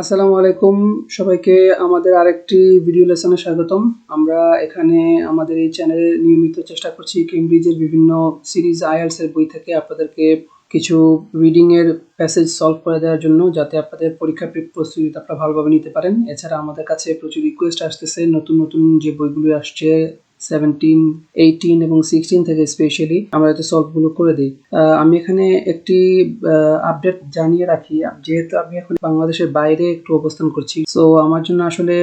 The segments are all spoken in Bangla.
আসসালামু আলাইকুম সবাইকে আমাদের আরেকটি ভিডিও লেসনে স্বাগতম। আমরা এখানে আমাদের এই চ্যানেলে নিয়মিত চেষ্টা করছি কেমব্রিজের বিভিন্ন সিরিজ আইএলটিএস এর বই থেকে আপনাদেরকে কিছু রিডিং এর প্যাসেজ সলভ করে দেওয়ার জন্য, যাতে আপনাদের পরীক্ষার প্রস্তুতি আপনারা ভালোভাবে নিতে পারেন। এছাড়া আমাদের কাছে প্রচুর রিকোয়েস্ট আসতেছে নতুন নতুন যে বইগুলো আসছে 17, 18 এবং 16 থেকে স্পেশালি আমরা যাতে সলভগুলো করে দিই। আমি এখানে একটি আপডেট জানিয়ে রাখি, যেহেতু আমি এখন বাংলাদেশের বাইরে একটু অবস্থান করছি, সো আমার জন্য আসলে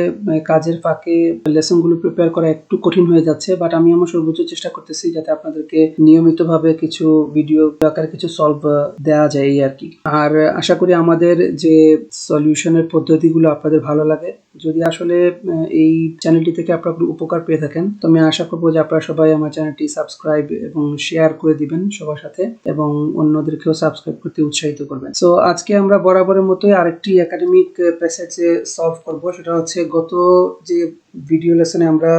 কাজের ফাঁকে লেসনগুলো প্রিপেয়ার করা একটু কঠিন হয়ে যাচ্ছে, বাট আমি আমার সর্বোচ্চ চেষ্টা করতেছি যাতে আপনাদেরকে নিয়মিতভাবে কিছু ভিডিও আকারে কিছু সলভ দেওয়া যায় এই আর কি। আর আশা করি আমাদের যে সলিউশনের পদ্ধতিগুলো আপনাদের ভালো লাগে। যদি আসলে এই চ্যানেলটি থেকে আপনারা উপকার পেয়ে থাকেন, তো আমি আশা করবো যে আপনারা সবাই আমার চ্যানেলটি সাবস্ক্রাইব এবং শেয়ার করে দিবেন সবার সাথে, এবং অন্যদেরকেও সাবস্ক্রাইব করতে উৎসাহিত করবেন। সো আজকে আমরা বরাবরের মতোই আরেকটি একাডেমিক প্যাসেজে সলভ করব। সেটা হচ্ছে গত যে ভিডিও লেসনে আমরা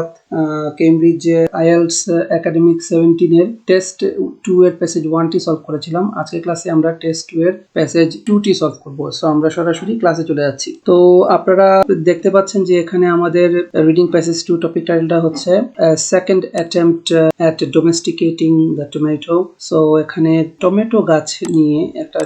কেমব্রিজ আইএলটিএস একাডেমিক 17 এর টেস্ট 2 এর প্যাসেজ 1টি সলভ করেছিলাম। আজকে ক্লাসে আমরা টেস্ট 2 এর প্যাসেজ 2টি সলভ করব। সো আমরা সরাসরি ক্লাসে চলে যাচ্ছি। তো আপনারা দেখতে পাচ্ছেন যে এখানে আমাদের রিডিং প্যাসেজ 2 টপিক টাইটেলটা হচ্ছে second attempt at domesticating the tomato. So এখানে টমেটো গাছ নিয়ে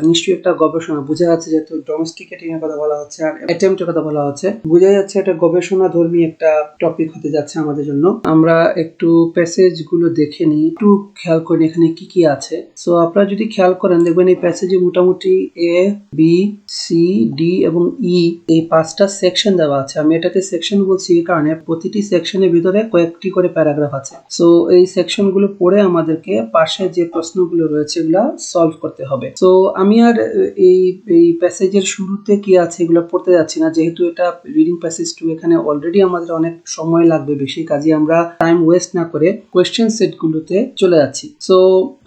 নিশ্চয়ই একটা গবেষণা বোঝা যাচ্ছে, যেহেতু ডোমেস্টিকেটিং এর কথা বলা হচ্ছে আর অ্যাটেম্পটের কথা বলা হচ্ছে, বোঝা যাচ্ছে এটা গবেষণাধর্মী একটা টপিক হতে যাচ্ছে আমাদের জন্য। আমরা একটু প্যাসেজ গুলো দেখে নিই, একটু খেয়াল করি এখানে কি কি আছে। সো আপনারা যদি খেয়াল করেন দেখবেন এই প্যাসেজে মোটামুটি এ, বি, সি, ডি এবং ই এই 5টা সেকশন দেওয়া আছে। আমি এটাকে সেকশন বলছি এই কারণে প্রতিটি সেকশনের ভিতরে কয়েকটি করে প্যারাগ্রাফ আছে। সো এই সেকশন গুলো পড়ে আমাদেরকে পাশে যে প্রশ্নগুলো রয়েছে এগুলা সলভ করতে হবে। সো আমি আর এই প্যাসেজের শুরুতে কি আছে এগুলো পড়তে যাচ্ছি না, যেহেতু এটা রিডিং প্যাসেজ 2। এখানে অলরেডি আমাদের অনেক সময় লাগবে বেশি, কাজে আমরা টাইম ওয়েস্ট না করে কোয়েশ্চেন সেট গুলোতে চলে যাচ্ছি। সো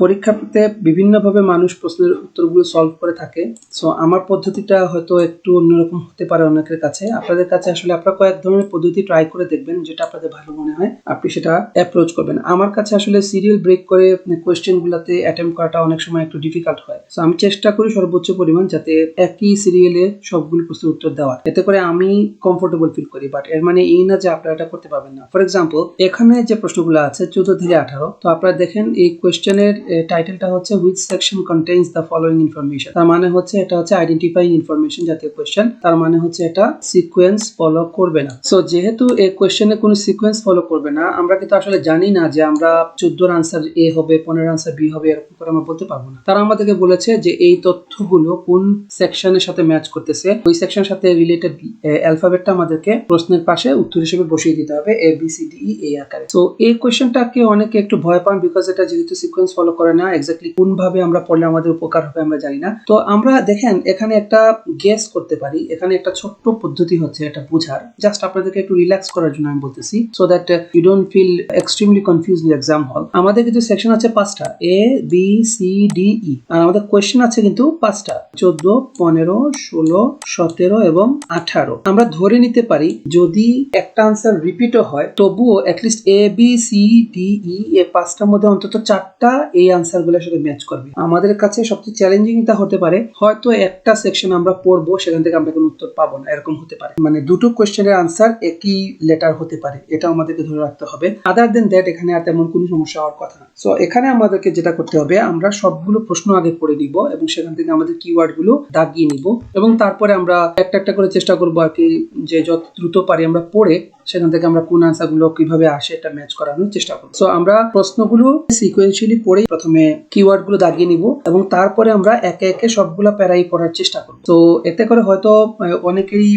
পরীক্ষাতে বিভিন্নভাবে মানুষ প্রশ্নের উত্তরগুলো সলভ করে থাকে। সো আমার পদ্ধতিটা হয়তো একটু অন্যরকম হতে পারে অনেকের কাছে। আপনাদের কাছে আসলে আপনারা কয়েক ধরনের পদ্ধতি ট্রাই করে দেখবেন, যেটা আপনাদের ভালো মনে হয় আপনি সেটা অ্যাপ্রোচ করবেন। আমার কাছে আসলে সিরিয়াল ব্রেক করে কোয়েশ্চেন গুলাতে অ্যাটেম্প করাটা অনেক সময় একটু ডিফিকাল্ট হয়। সো আমি চেষ্টা করি সর্বোচ্চ পরিমাণ যাতে একই সিরিয়ালে সবগুলো প্রশ্নের উত্তর দেওয়ার, এতে করে আমি কমফোর্টেবল ফিল করি। বাট এর মানে এই না যে আপনারা এটা করতে পারবেন না। ফর এক্সাম্পল এখানে যে প্রশ্নগুলো আছে 14 থেকে 18, তো আপনারা দেখেন এই কোয়েশ্চেনের টাইটেলটা হচ্ছে which section contains the following information. তার মানে হচ্ছে এটা হচ্ছে আইডেন্টিফাইং ইনফরমেশন জাতীয় কোয়েশ্চেন, তার মানে হচ্ছে এটা সিকোয়েন্স ফলো করবে না। সো যেহেতু এই কোয়েশ্চেনে কোনো সিকোয়েন্স ফলো করবে না, আমরা কিন্তু আসলে জানি না যে আমরা 14 আনসার এ হবে, 15 আনসার বি হবে, এরকম করে আমরা বলতে পারবো না। তারা আমাদেরকে বলেছে যে এই তথ্যগুলো কোন সেকশনের সাথে ম্যাচ করতেছে, ওই সেকশনের সাথে রিলেটেড অ্যালফাবেটটা আমাদেরকে প্রশ্নের পাশে উত্তর হিসেবে বসিয়ে দিতে হবে, এ বি সি ডি ই এই আকারে। সো এই কোয়েশ্চেনটাকে অনেকে একটু ভয় পান, বিকজ এটা যেহেতু সিকোয়েন্স ফলো করে না, এক্স্যাক্টলি কোন ভাবে আমরা পড়লে আমাদের উপকার হবে আমরা জানি না। তো আমরা দেখেন এখানে একটা গেস করতে পারি। এখানে একটা ছোট্ট পদ্ধতি হচ্ছে এটা বোঝার, জাস্ট আপনাদেরকে একটু রিল্যাক্স করার জন্য আমি বলতেছি, so that you don't feel extremely confused in exam hall. আমাদের কিন্তু সেকশন আছে 5টা, A B C D E, আর আমাদের কোয়েশ্চেন আছে কিন্তু 5টা, 14, 15, 16, 17 এবং 18। আমরা ধরে নিতে পারি যদি একটা আনসার রিপিটও হয় তবুও অ্যাটলিস্ট এ বি সি ডি ই এই 5টার মধ্যে অন্তত 4টা এই আনসারগুলোর সাথে ম্যাচ করবে। আমাদের কাছে সবচেয়ে চ্যালেঞ্জিং টা হতে পারে হয়তো একটা সেকশন আমরা পড়বো সেখান থেকে আমরা কোনো উত্তর পাবো না, এরকম হতে পারে। মানে দুটো কোয়েশ্চেনের আনসার একই লেটার হতে পারে, এটা আমাদেরকে ধরে রাখতে হবে। আদার দেন দ্যাট এখানে আর তেমন কোনো সমস্যা হওয়ার কথা না। সো এখানে আমাদেরকে যেটা করতে হবে, আমরা সবগুলো প্রশ্ন আগে পড়ে নিব এবং সেখান থেকে আমাদের কিওয়ার্ড গুলো দাগিয়ে নিব, এবং তারপরে আমরা একটা একটা করে চেষ্টা করবো আর কি যে যত দ্রুত পারি আমরা পড়ে সেখান থেকে আমরা কোন আনসার গুলো কিভাবে আসে এটা ম্যাচ করানোর চেষ্টা করব। সো আমরা প্রশ্নগুলো সিকোয়েন্সিয়ালি পড়ে প্রথমে কিওয়ার্ড গুলো দাগিয়ে নিব এবং তারপরে আমরা একে একে সবগুলো প্যারাই পড়ার চেষ্টা করব। তো এতে করে হয়তো অনেকেরই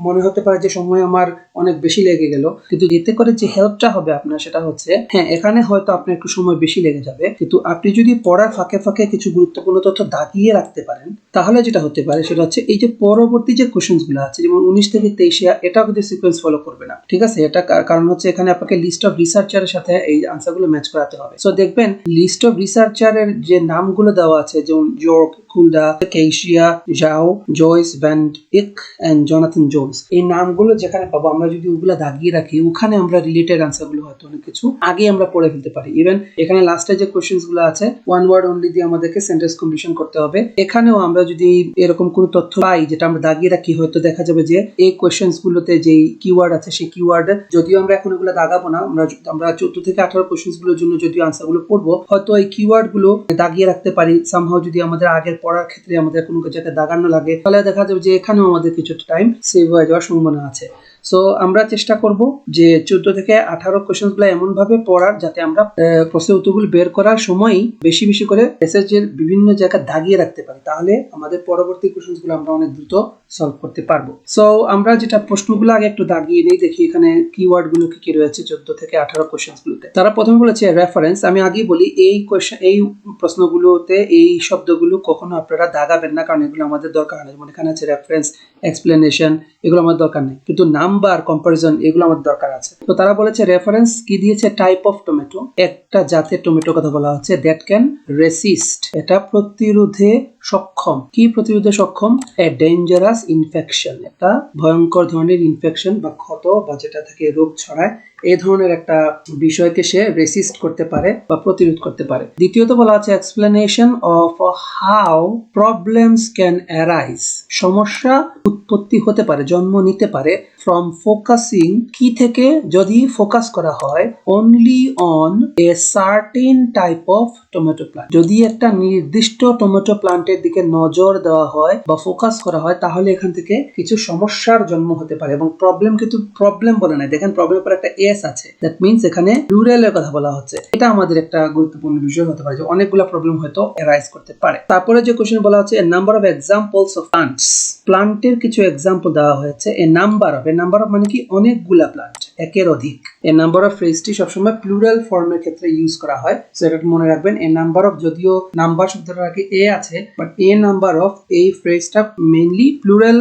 মনে হতে পারে যে সময় আমার অনেক বেশি লেগে গেল, কিন্তু এতে করে যে হেল্পটা হবে আপনার সেটা হচ্ছে, হ্যাঁ এখানে হয়তো আপনার একটু সময় বেশি লেগে যাবে, কিন্তু আপনি যদি পড়ার ফাঁকে ফাঁকে কিছু গুরুত্বপূর্ণ তথ্য দাগিয়ে রাখতে পারেন, তাহলে যেটা হতে পারে সেটা হচ্ছে এই যে পরবর্তী যে কোশ্চেন্স গুলো আছে যেমন 19 থেকে 23, এটাও কিন্তু সিকোয়েন্স ফলো করবে না। ঠিক আছে, এটা কারণ হচ্ছে এখানে আপনাকে লিস্ট অফ রিসার্চারের সাথে এই আনসারগুলো ম্যাচ করাতে হবে। সো দেখবেন লিস্ট অফ রিসার্চারের যে নামগুলো দেওয়া আছে যেমন জর্গ, কুলডা, কেইশিয়া, জাও, জয়েস, ভ্যান ইক এন্ড জনাথন জো, জোনস, এই নামগুলো যেখানে পাবো আমরা যদি ওগুলা দাগিয়ে রাখি, ওখানে আমরা রিলেটেড আনসার গুলো হয়তো অনেক কিছু আগে আমরা পড়ে ফেলতে পারি। ইভেন এখানে লাস্টে যে কোশ্চেন্স গুলো আছে ওয়ান ওয়ার্ড অনলি দিয়ে আমাদেরকে সেন্টেন্স কমপ্লিশন করতে হবে। এখানেও আমরা যদি এরকম কোনো তথ্য পাই যেটা আমরা দাগিয়ে রাখি, হয়তো দেখা যাবে যে এই কোশ্চেন্স গুলোতে যে কিওয়ার্ড আছে সেই কিওয়ার্ড যদিও আমরা এখন এগুলো দাগাবো না, আমরা 14 থেকে 18 কোশ্চেন্স গুলোর জন্য যদিও আনসার গুলো পড়বো, হয়তো এই কিওয়ার্ড গুলো দাগিয়ে রাখতে পারি সামহাও। যদি আমাদের আগের পড়ার ক্ষেত্রে আমাদের কোনো জায়গায় দাগানো লাগে, তাহলে দেখা যাবে যে এখানেও আমাদের কিছুটা টাইম সেভ হয়ে যাওয়ার সম্ভাবনা আছে। সো আমরা চেষ্টা করব যে 14 থেকে 18 কোশ্চেন্স গুলো এমন ভাবে পড়ার যাতে আমরা প্রশ্নের উত্তরগুলো বের করার সময় বেশি বেশি করে প্যাসেজের বিভিন্ন জায়গা দাগিয়ে রাখতে পারি, তাহলে আমাদের পরবর্তী কোশ্চেন্স গুলো আমরা অনেক দ্রুত সলভ করতে পারবো। সো আমরা যেটা প্রশ্নগুলো আগে একটু দাগিয়ে নেই, দেখি এখানে কিওয়ার্ড গুলো কি কি রয়েছে 14 থেকে 18 কোশ্চেন্স গুলোতে। তারা প্রথমে বলেছে রেফারেন্স। আমি আগেই বলি এই প্রশ্নগুলোতে এই শব্দগুলো কখনো আপনারা দাগাবেন না, কারণ এগুলো আমাদের দরকার নেই। যেমন এখানে আছে রেফারেন্স, এক্সপ্লেনেশন, এগুলো আমাদের দরকার নেই, কিন্তু নাম্বার, কম্পারিজন এগুলো আমাদের দরকার আছে। তো তারা বলেছে রেফারেন্স কি দিয়েছে, টাইপ অফ টমেটো, একটা জাতের টমেটো কথা বলা হচ্ছে, দ্যাট ক্যান রেসিস্ট, এটা প্রতিরোধে সক্ষম। কি প্রতিরোধে সক্ষম? এ ডেঞ্জারাস ইনফেকশন, একটা ভয়ঙ্কর ধরনের ইনফেকশন বা ক্ষত বা যেটা থেকে রোগ ছড়ায়, এই ধরনের একটা বিষয়কে সে রেসিস্ট করতে পারে বা প্রতিরোধ করতে পারে। দ্বিতীয়ত বলা আছে explanation of how problems can arise, সমস্যা উৎপত্তি হতে পারে, জন্ম নিতে পারে, ফ্রম ফোকাসিং, কি থেকে, যদি ফোকাস করা হয়, only on a certain type of tomato plant, যদি একটা নির্দিষ্ট টমেটো প্লান্টের দিকে নজর দেওয়া হয় বা ফোকাস করা হয়, তাহলে এখান থেকে কিছু সমস্যার জন্ম হতে পারে। এবং প্রবলেম কিন্তু প্রবলেম বলে না, দেখেন প্রবলেমের পর একটা এস আছে, দ্যাট মিন্স এখানে প্লুরালের কথা বলা হচ্ছে। এটা আমাদের একটা গুরুত্বপূর্ণ বিষয় হতে পারে যে অনেকগুলা প্রবলেম হয়তো অ্যারাইজ করতে পারে। তারপরে যে কোশ্চেন বলা হচ্ছে a number of examples of plants, প্লান্টের কিছু এক্সাম্পল দেওয়া হয়েছে। এ নাম্বার অফ মানে কি অনেকগুলা প্লান্ট, একের অধিক। এ নাম্বার অফ ফ্রেজটি সবসময় প্লুরাল ফর্মের ক্ষেত্রে ইউজ করা হয়, সো এটা মনে রাখবেন। এ নাম্বার অফ, যদিও নাম্বার শব্দটার আগে এ আছে, বাট এ নাম্বার অফ এই ফ্রেজটা মেইনলি প্লুরাল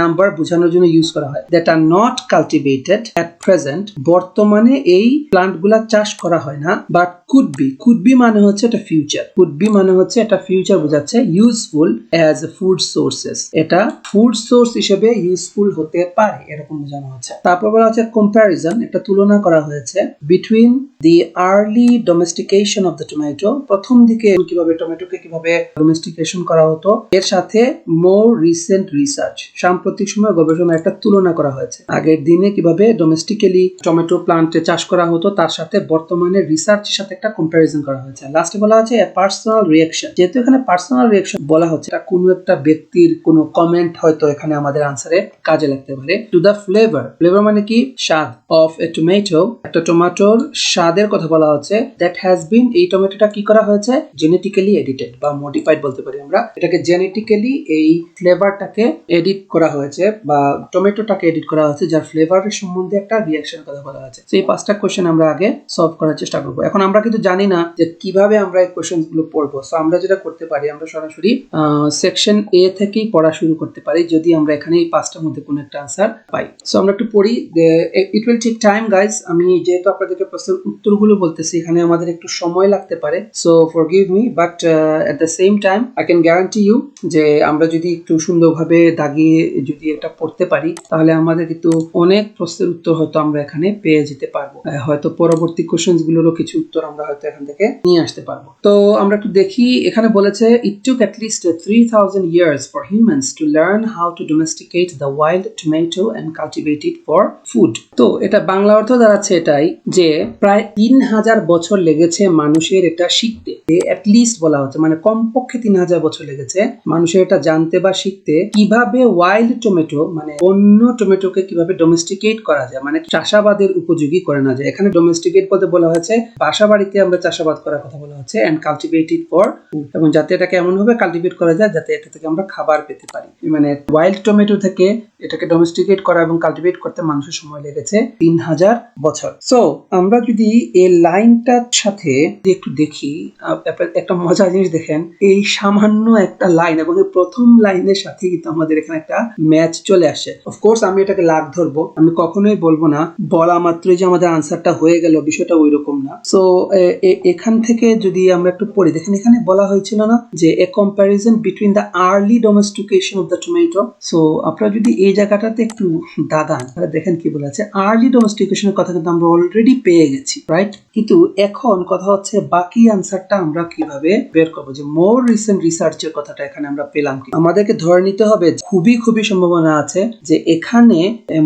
নাম্বার বোঝানোর জন্য ইউজ করা হয়। That are not cultivated at present, বর্তমানে এই প্লান্টগুলা চাষ করা হয় না, বাট কুড বি মানে হচ্ছে এটা ফিউচার, কুড বি মানে হচ্ছে এটা ফিউচার বোঝাচ্ছে। ইউজফুল অ্যাজ ফুড সোর্সেস, এটা ফুড সোর্স হিসেবে ইউজফুল হতে পারে, এরকম বোঝানো হচ্ছে। তারপর বলা হচ্ছে কম্প্যারিজন, একটা তুলনা করা হয়েছে between the early domestication of the tomato, প্রথম দিকে কিভাবে টমেটোকে কিভাবে ডোমেস্টিকেশন করা হতো, এর সাথে মোর রিসেন্ট রিসার্চ, সাম্প্রতিক সময় গবেষণা, একটা তুলনা করা হয়েছে। আগের দিনে কিভাবে ডোমেস্টিক্যালি টমেটো প্লান্টে চাষ করা হতো তার সাথে বর্তমানে রিসার্চের সাথে একটা কম্প্যারিজন করা হয়েছে। লাস্টে বলা হচ্ছে পার্সোনাল রিঅ্যাকশন, যেহেতু এখানে পার্সোনাল রিঅ্যাকশন বলা হচ্ছে, এটা কোনো একটা ব্যক্তির কোনো কমেন্ট হয়তো এখানে আমাদের আনসারে কাজে লাগতে পারে। টু দ্য ফ্লেভার, ফ্লেভার মানে কি স্বাদ, অফ এ টমেটো, একটা টমেটোর স্বাদের কথা বলা হচ্ছে। দ্যাট হ্যাজ বিন, এই টমেটোটা কি করা হয়েছে, জেনেটিক্যালি এডিটেড বা মডিফাইড বলতে পারি আমরা, এটাকে জেনেটিক্যালি এই ফ্লেভারটাকে এডিট করা হয়েছে বা টমেটোটাকে এডিট করা হয়েছে, যার ফ্লেভারের সম্বন্ধে একটা রিঅ্যাকশন কথা বলা হয়েছে। এই 5টা কোশ্চেন আমরা আগে সলভ করার চেষ্টা করব। এখন আমরা কিন্তু জানি না যে কিভাবে আমরা এই কোশ্চেন গুলো পড়বো, সো আমরা যেটা করতে পারি, আমরা সরাসরি সেকশন এ থেকেই পড়া শুরু করতে পারি যদি আমরা এখানে এই 5টার মধ্যে কোনো একটা আনসার পাই। সো আমরা একটু পড়ি, it will take time guys. আমি যেহেতু আপনাদেরকে প্রশ্নের উত্তরগুলো বলতেছি, এখানে আমাদের একটু সময় লাগতে পারে, so forgive me, but at the same time I can guarantee you যে আমরা যদি একটু সুন্দরভাবে দাগিয়ে যদি এটা পড়তে পারি, তাহলে আমাদের কিন্তু অনেক প্রশ্নের উত্তর হয়তো আমরা এখানে পেয়ে যেতে পারবো, হয়তো পরবর্তী কোশ্চেন্স গুলোরও কিছু উত্তর আমরা হয়তো এখান থেকে নিয়ে আসতে পারবো। তো আমরা একটু দেখি, এখানে বলেছে it took at least 3000 years for humans to learn how to domesticate the wild tomato and cultivate it for food. তো এটা বাংলা অর্থ দাঁড়াচ্ছে এটাই যে প্রায় 3000 বছর লেগেছে মানুষের এটা শিখতে। at least বলা হচ্ছে মানে কমপক্ষে 3000 বছর লেগেছে মানুষের এটা জানতে বা শিখতে, কিভাবে ওয়াইল্ড টমেটো মানে অন্য টমেটোকে কিভাবে ডোমেস্টিকেট করা যায়, মানে চাষাবাদের উপযোগী করে না যায়। এখানে ডোমেস্টিকেট বলতে বলা হয়েছে বাসা বাড়িতে আমরা চাষাবাদ করার কথা বলা হচ্ছে, and cultivate it for food, এবং যাতে এটাকে এমন ভাবে কালটিভেট করা যায় যাতে এটা থেকে আমরা খাবার পেতে পারি। মানে ওয়াইল্ড টমেটো থেকে এটাকে ডোমেস্টিকেট করা এবং কালটিভেট করতে মানুষের সময় লেগেছে 3000 বছর। সো আমরা যদি এই লাইনটার সাথে একটু দেখি, একটা মজার জিনিস দেখেন, এই সামান্য একটা লাইন এবং এই প্রথম লাইনের সাথে কিন্তু আমাদের এখানে একটা ম্যাচ চলে আসে। অফকোর্স আমি এটাকে লাগ ধরবো, আমি কখনোই বলবো না বলা মাত্রই যে আমাদের আনসারটা হয়ে গেল, বিষয়টা ওই রকম না। সো এখান থেকে যদি আমরা একটু পড়ি, দেখেন এখানে বলা হয়েছিল না যে a comparison between the early domestication of the tomato. So আপনারা যদি এই জায়গাটাতে একটু দাগান তাহলে দেখেন কি বলেছে, আর্লি ডোমেস্টিকেশনের কথা কিন্তু আমরা অলরেডি পেয়ে গেছি, রাইট? কিন্তু এখন কথা হচ্ছে বাকি আনসারটা আমরা কিভাবে বের করবো, যে মোর রিসেন্ট রিসার্চের কথাটা এখানে আমরা পেলাম কি। আমাদেরকে ধরে নিতে হবে খুবই সম্ভাবনা আছে যে এখানে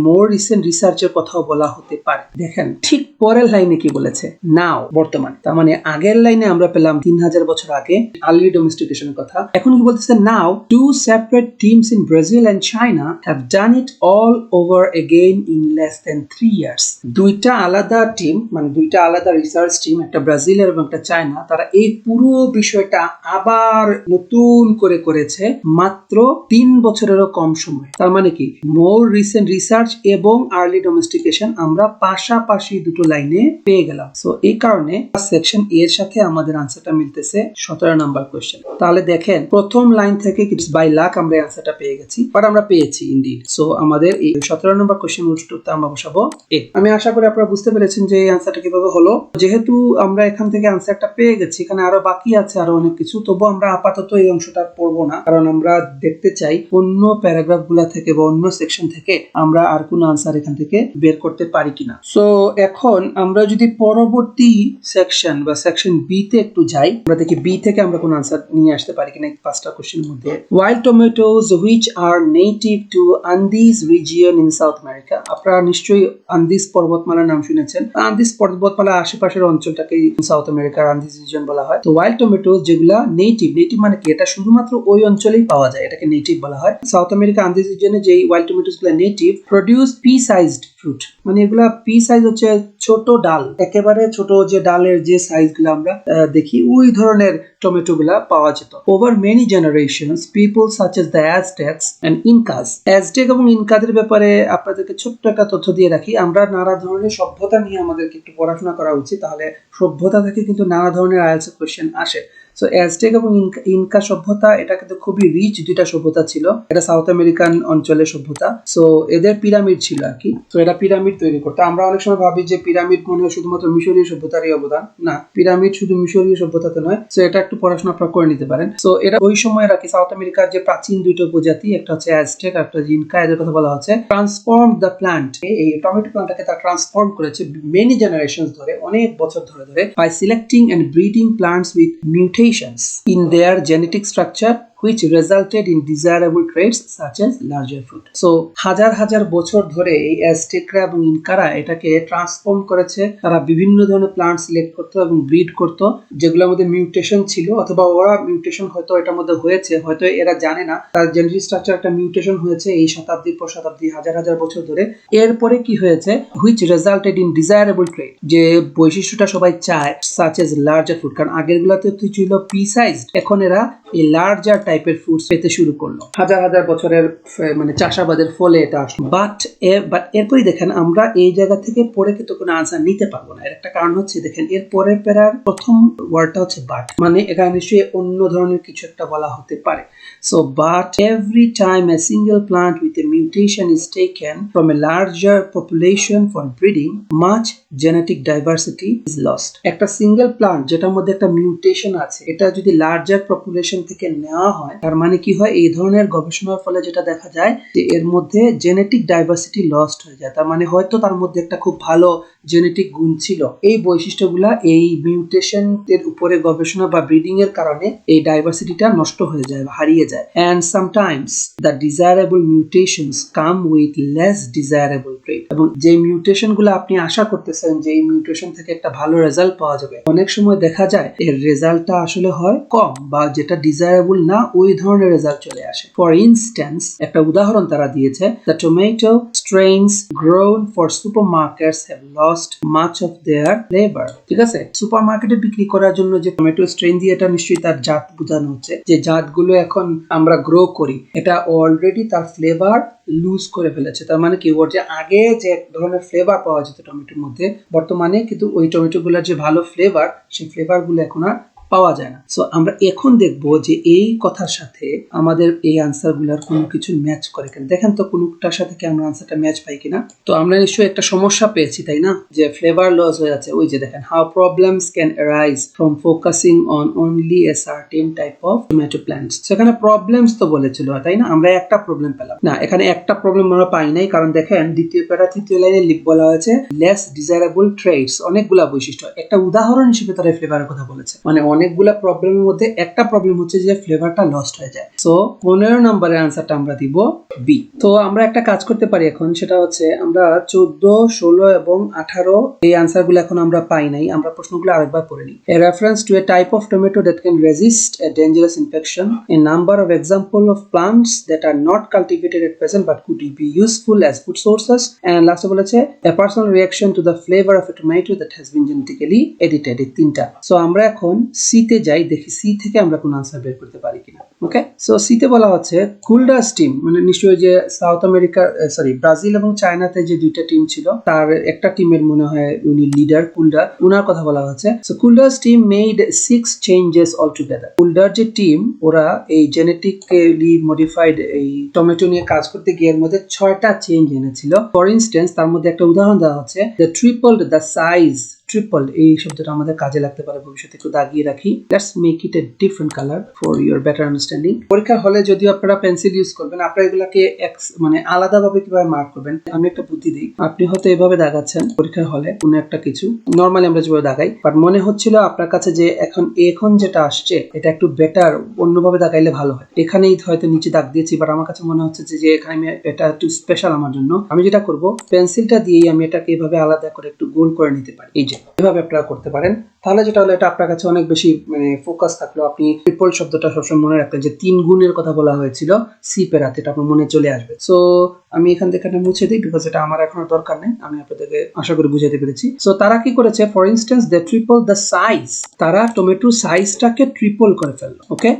মোর রিসেন্ট রিসার্চের কথাও বলা হতে পারে। দেখেন ঠিক পরের লাইনে কি বলেছে, নাও বর্তমান, তার মানে আগের লাইনে আমরা পেলাম 3000 বছর আগে আর্লি ডোমেস্টিকেশনের কথা। এখন কি বলতেছে, now two separate teams in Brazil and China have done it all over again in less than 3 years. দুইটা আলাদা টিম, মানে দুইটা আলাদা রিসার্চ টিম, একটা ব্রাজিলের এবং একটা চায়না, তারা এই পুরো বিষয়টা আবার নতুন করে করেছে মাত্র 3 বছরেরও কম সময়। তার মানে কি, মোর রিসেন্ট রিসার্চ এবং আর্লি ডোমেস্টিকেশন আমরা পাশাপাশি দুটো লাইনে পেয়ে গেলাম। সো এই কারণে সেকশন এর সাথে আমাদের আনসারটা মিলতেছে 17 নাম্বার কোশ্চেন। তাহলে দেখেন প্রথম লাইন থেকে বাই লাক আমরা আনসারটা পেয়ে গেছি, বাট আমরা পেয়েছি ইনডিড। সো আমাদের এই 17 নাম্বার কোশ্চেন উত্তরটা আমরা বসাবো এ। আমি আশা করি আপনারা বুঝতে পেরেছেন যে এই আনসারটা কিভাবে হলো। যেহেতু আমরা এখান থেকে আনসারটা পেয়ে গেছি, এখানে আরো বাকি আছে আরো অনেক কিছু, তবু আমরা আপাতত এই অংশটা পড়বো না, কারণ আমরা দেখতে চাই অন্য প্যারাগ্রাফ গুলা থেকে বা অন্য সেকশন থেকে আমরা আর কোনো আনসার এখান থেকে বের করতে পারি কিনা। সো এখন আমরা যদি পরবর্তী সেকশন বা সেকশন বি তে একটু যাই, আমরা দেখি বি থেকে আমরা কোন আনসার নিয়ে আসতে পারি কিনা এই পাঁচটা কোশ্চেনের মধ্যে। Wild tomatoes which are native to Andes region in South America. আপনারা নিশ্চয়ই আন্দিজ পর্বতমালার নাম শুনেছেন। আন্দিজ পর্বতমালা আশেপাশের অঞ্চলটাকে সাউথ আমেরিকার আন্দিজ রিজিয়ন বলা হয়। তো ওয়াইল্ড টমেটোজ যেগুলা নেটিভ মানে কি, এটা শুধুমাত্র ওই অঞ্চলেই পাওয়া যায়, এটাকে নেটিভ বলা হয়। সাউথ আমেরিকা আন্দিজ রিজিয়নে যে ওয়াইল্ড টমেটোজ গুলা native produce P sized fruit, মানে এগুলা পি সাইজ হচ্ছে ছোট ডাল, একেবারে ছোট যে ডালের যে সাইজ গুলো আমরা দেখি ওই ধরনের টমেটো গুলা পাওয়া যেত। Over many generations people such as the Aztecs and Incas. Aztec এবং ইনকাদের ব্যাপারে আপনাদেরকে ছোট্ট একটা তথ্য দিয়ে রাখি, আমরা নানা ধরনের সভ্যতা নিয়ে আমাদেরকে একটু পড়াশোনা করা উচিত, তাহলে সভ্যতা থেকে কিন্তু নানা ধরনের আইএলটিএস কোশ্চেন আসে। সো অ্যাজটেক এবং ইনকা সভ্যতা, এটা কিন্তু খুবই রিচ দুইটা সভ্যতা ছিল, এটা সাউথ আমেরিকান অঞ্চলের সভ্যতা। সো এদের পিরামিড ছিল আর কি। তো এটা পিরামিড তৈরি করতে, আমরা অনেক সময় ভাবি যে পিরামিড মনে হয় শুধুমাত্র মিশরীয় সভ্যতারই অবদান, না, পিরামিড শুধু মিশরীয় সভ্যতাতে নয়। সো এটা একটু পড়াশোনা আপনারা করে নিতে পারেন। সো এটা ওই সময় আর কি সাউথ আমেরিকার যে প্রাচীন দুইটা উপজাতি, একটা হচ্ছে অ্যাজটেক আর একটা ইনকা, এদের কথা বলা হচ্ছে। ট্রান্সফর্ম দ্য প্ল্যান্ট, এই টমেটো প্ল্যান্টটাকে তারা ট্রান্সফর্ম করেছে মেনি জেনারেশনস ধরে, অনেক বছর ধরে by selecting and breeding plants with mutations in their genetic structure which resulted in desirable traits such as larger fruit. So হাজার বছর ধরে এই অ্যাজটেকরা এবং ইনকারা এটাকে ট্রান্সফর্ম করেছে। তারা বিভিন্ন ধরনের প্লান্ট সিলেক্ট করতো এবং ব্রিড করতো যেগুলোর মধ্যে মিউটেশন ছিল, অথবা ওরা মিউটেশন হয়তো এটার মধ্যে হয়েছে, হয়তো এরা জানে না তার জেনেটিক স্ট্রাকচার একটা মিউটেশন হয়েছে এই শতাব্দীর পর শতাব্দী হাজার বছর ধরে। এরপরে কি হয়েছে, which resulted in desirable trait, যে বৈশিষ্ট্যটা সবাই চায়, such as larger fruit, কারণ আগের গুলাতে তো ছিল পি সাইজড, এখন এরা এই লার্জার টাইপের ফ্রুটস পেতে শুরু করলো। হাজার বছরের মানে চাষাবাদের ফলে এটা আসলো। বাট এরপরই দেখেন আমরা এই জায়গা থেকে পড়ে কিন্তু কোনো আনসার নিতে পারবো না। এর একটা কারণ হচ্ছে, দেখেন এর পরের প্যারার প্রথম ওয়ার্ডটা হচ্ছে বাট, মানে এখানে নিশ্চয়ই অন্য ধরনের কিছু একটা বলা হতে পারে। So but every time a single plant with a mutation is taken from a larger population for breeding, much genetic diversity is lost. একটা সিঙ্গেল প্লান্ট যেটার মধ্যে একটা মিউটেশন আছে, এটা যদি লার্জার পপুলেশন থেকে নেওয়া হয়, তার মানে কি হয়, এই ধরনের গবেষণার ফলে যেটা দেখা যায় যে এর মধ্যে জেনেটিক ডাইভার্সিটি লস্ট হয়ে যায়। তার মানে হয়তো তার মধ্যে একটা খুব ভালো জেনেটিক গুণ ছিল, এই বৈশিষ্ট্যগুলা এই মিউটেশন এর উপরে গবেষণা বা ব্রিডিং এর কারণে এই ডাইভার্সিটিটা নষ্ট হয়ে যায় বা হারিয়ে যায়। And sometimes the desirable mutations come with less desirable trait, এবং যে মিউটেশন গুলো আপনি আশা করতেছেন যে এই মিউটেশন থেকে একটা ভালো রেজাল্ট পাওয়া যাবে, অনেক সময় দেখা যায় এর রেজাল্টটা আসলে হয় কম, বা যেটা ডিজায়ারেবল না ওই ধরনের রেজাল্ট চলে আসে। ফর ইনস্ট্যান্স, একটা উদাহরণ তারা দিয়েছে, the tomato strains grown for supermarkets have lost much of their flavor. ঠিক আছে, সুপারমার্কেটে বিক্রি করার জন্য যে টমেটো স্ট্রেন দিয়ে, এটা নিশ্চয়ই তার জাত বোঝানো হচ্ছে, যে জাতগুলো এখন আমরা গ্রো করি এটা অলরেডি তার ফ্লেভার লুজ করে ফেলেছে। তার মানে কি, ওর যে আগে যে এক ধরনের ফ্লেভার পাওয়া যেত টমেটোর মধ্যে, বর্তমানে কিন্তু ওই টমেটো গুলার যে ভালো ফ্লেভার, সেই ফ্লেভার গুলো এখন আর পাওয়া যায় না। সো আমরা এখন দেখব যে এই কথার সাথে আমাদের এই আনসারগুলোর কোনো কিছু ম্যাচ করে কিনা। দেখেন তো কোনটার সাথে কি আমরা আনসারটা ম্যাচ পাই কিনা। তো আমরা নিশ্চয়ই একটা সমস্যা পেয়েছি, তাই না, যে ফ্লেভার লস হয়ে যাচ্ছে। ওই যে দেখেন, how problems can arise from focusing on only a certain type of tomato plants. সেখানে প্রবলেমস তো বলেছিল, তাই না, আমরা একটা প্রবলেম পেলাম না, এখানে একটা প্রবলেম আমরা পাই নাই। কারণ দেখেন দ্বিতীয় প্যারা তৃতীয় লাইনে বলা হয়েছে লেস ডিজায়ারেবল ট্রেটস, অনেকগুলা বৈশিষ্ট্য। একটা উদাহরণ হিসেবে তারা ফ্লেভারের কথা বলেছে, মানে অনেকগুলা প্রবলেমের মধ্যে একটা প্রবলেম হচ্ছে যে ফ্লেভারটা লস্ট হয়ে যায়। সো 15 নম্বরের আনসারটা আমরা দিব বি। তো আমরা একটা কাজ করতে পারি এখন, সেটা হচ্ছে আমরা 14, 16 এবং 18 এই আনসারগুলো এখন আমরা পাই নাই, আমরা প্রশ্নগুলো আরেকবার পড়ে নিই। A reference to a type of tomato that can resist a dangerous infection, a number of example of plants that are not cultivated at present but could be useful as food sources, and last বলেছে a personal reaction to the flavor of a tomato that has been genetically edited। এই তিনটা। সো আমরা এখন সি তে যাই, দেখি সি থেকে আমরা কোন আনসার বের করতে পারি কিনা। ওকে, সো সি তে বলা হচ্ছে কুলডাস টিম, মানে নিশ্চয়ই যে সাউথ আমেরিকা ব্রাজিল এবং চায়নাতে যে দুইটা টিম ছিল তার একটা টিমের মনে হয় উনি লিডার কুলডার, উনার কথা বলা হচ্ছে। So Kudla's team made 6 changes all together. কুলডার যে টিম, ওরা এই জেনেটিক্যালি মডিফাইড এই টমেটো নিয়ে কাজ করতে গিয়ে এর মধ্যে 6টা চেঞ্জ এনেছিল। ফর ইনস্টেন্স, তার মধ্যে একটা উদাহরণ দেওয়া হচ্ছে, দ্য ট্রিপলড দ্য সাইজ। ট্রিপল এই শব্দটা আমাদের কাজে লাগতে পারে ভবিষ্যতে, একটু দাগিয়ে রাখি। Let's make it a different colour for your better understanding. পরীক্ষার হলে যদিও আপনারা পেন্সিল ইউজ করবেন, আপনারা এগুলাকে মানে আলাদাভাবে কিভাবে মার্ক করবেন, আমি একটা বুদ্ধি দিই। আপনি হয়তো এভাবে দাগাচ্ছেন পরীক্ষার হলে কোনো একটা কিছু, নর্মালি আমরা যেভাবে দাগাই, বাট মনে হচ্ছিল আপনার কাছে যে এখন যেটা আসছে এটা একটু বেটার অন্যভাবে দাগাইলে ভালো হয়। এখানেই হয়তো নিচে দাগ দিয়েছি, বাট আমার কাছে মনে হচ্ছে যে এখানে এটা একটু স্পেশাল আমার জন্য। আমি যেটা করব, পেন্সিলটা দিয়েই আমি এটাকে এভাবে আলাদা করে একটু গোল করে নিতে পারি। এই যে এভাবে আপনারা করতে পারেন, তাহলে যেটা হলো এটা আপনার কাছে অনেক বেশি মানে ফোকাস থাকলো। আপনি ট্রিপল শব্দটা সবসময় মনে রাখবেন, যে 3 গুণের কথা বলা হয়েছিল সি পেরাতে, এটা আপনার মনে চলে আসবে। সো আমি এখান থেকে মুছে দিই, বিকজ এটা আমার এখন দরকার নেই। আমি আপনাদেরকে আশা করি বুঝাতে পেরেছি। সো তারা কি করেছে, for instance they triple the size, তারা টমেটোর সাইজটাকে ট্রিপল করে ফেললো, okay,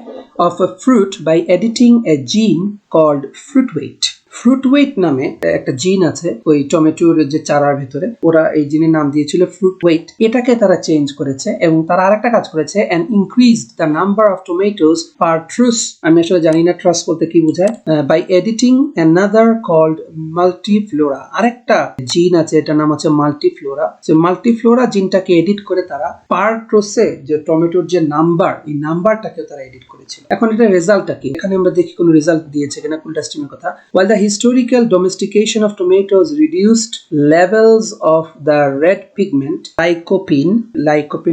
of a fruit by editing a gene called fruit weight. Fruit weight নামে একটা জিন আছে ওই টমেটোর যে চারার ভিতরে, ওরা এই জিনের নাম দিয়েছিল ফ্রুট ওয়েট। এটাকে তারা চেঞ্জ করেছে এবং তারা আরেকটা কাজ করেছে, and increased the number of tomatoes per truss. আমি আসলে জানি না ট্রাস বলতে কি বোঝায়। By editing another called multiflora, আরেকটা জিন আছে, এটার নাম হচ্ছে মাল্টিফ্লোরা। সো মাল্টিফ্লোরা জিনটাকে এডিট করে তারা পার ট্রোসে যে টমেটোর যে নাম্বার, এই নাম্বারটাকে তারা এডিট করেছিল। এখন এটা রেজাল্টটা কি, এখানে আমরা দেখি কোন রেজাল্ট দিয়েছে কিনা কুলডাস টিমের কথা। While the historical domestication of tomatoes reduced levels of the red pigment lycopene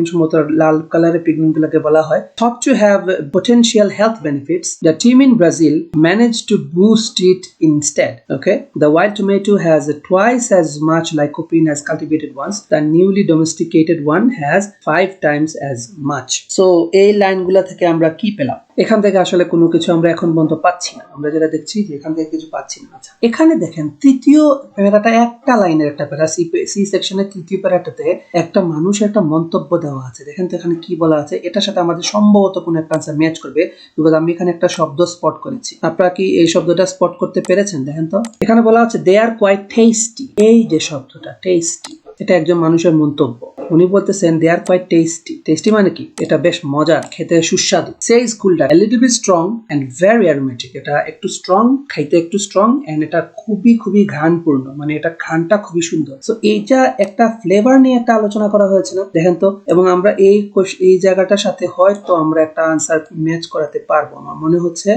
সম্ভবত লাল কালারের পিগমেন্ট গুলোকে বলা হয়, thought to have potential health benefits, the team in Brazil managed to boost it instead. Okay, the wild tomato has twice as much lycopene as cultivated ones. The newly domesticated one has 5 times as much. So এই লাইনগুলো থেকে আমরা কি পেলাম? এখান থেকে আসলে কোনো কিছু আমরা এখন পর্যন্ত পাচ্ছি না। আমরা যেটা দেখছি যে এখান থেকে কিছু পাচ্ছি না। আচ্ছা, এখানে দেখেন তৃতীয় প্যারাটা একটা লাইনের একটা প্যারা, সি সেকশনের তৃতীয় প্যারাটাতে একটা মানুষের একটা মন্তব্য দেওয়া আছে। দেখেন তো এখানে কি বলা আছে, এটার সাথে আমাদের সম্ভবত কোনো একটা আনসার ম্যাচ করবে, বিকজ আমি এখানে একটা শব্দ স্পট করেছি। আপনারা কি এই শব্দটা স্পট করতে পেরেছেন? দেখেন তো এখানে বলা হচ্ছে দে আর কোয়াইট টেস্টি। এই যে শব্দটা টেস্টি, এটা একজন মানুষের মন্তব্য। উনি বলতেছেন দে আর কোয়াইট টেস্টি। টেস্টি মানে কি, এটা বেশ মজার, খেতে সুস্বাদু। সেইজ কুলডা a little bit strong and very aromatic, এটা একটু স্ট্রং, খাইতে একটু স্ট্রং, এন্ড এটা খুবই ঘ্রাণপূর্ণ, মানে এটা ঘ্রাণটা খুবই সুন্দর। সো এইটা একটা ফ্লেভার নিয়ে একটা আলোচনা করা হয়েছে না, দেখেন তো। এবং আমরা এই জায়গাটার সাথে হয়তো আমরা একটা আনসার ম্যাচ করাতে পারবো, আমার মনে হচ্ছে।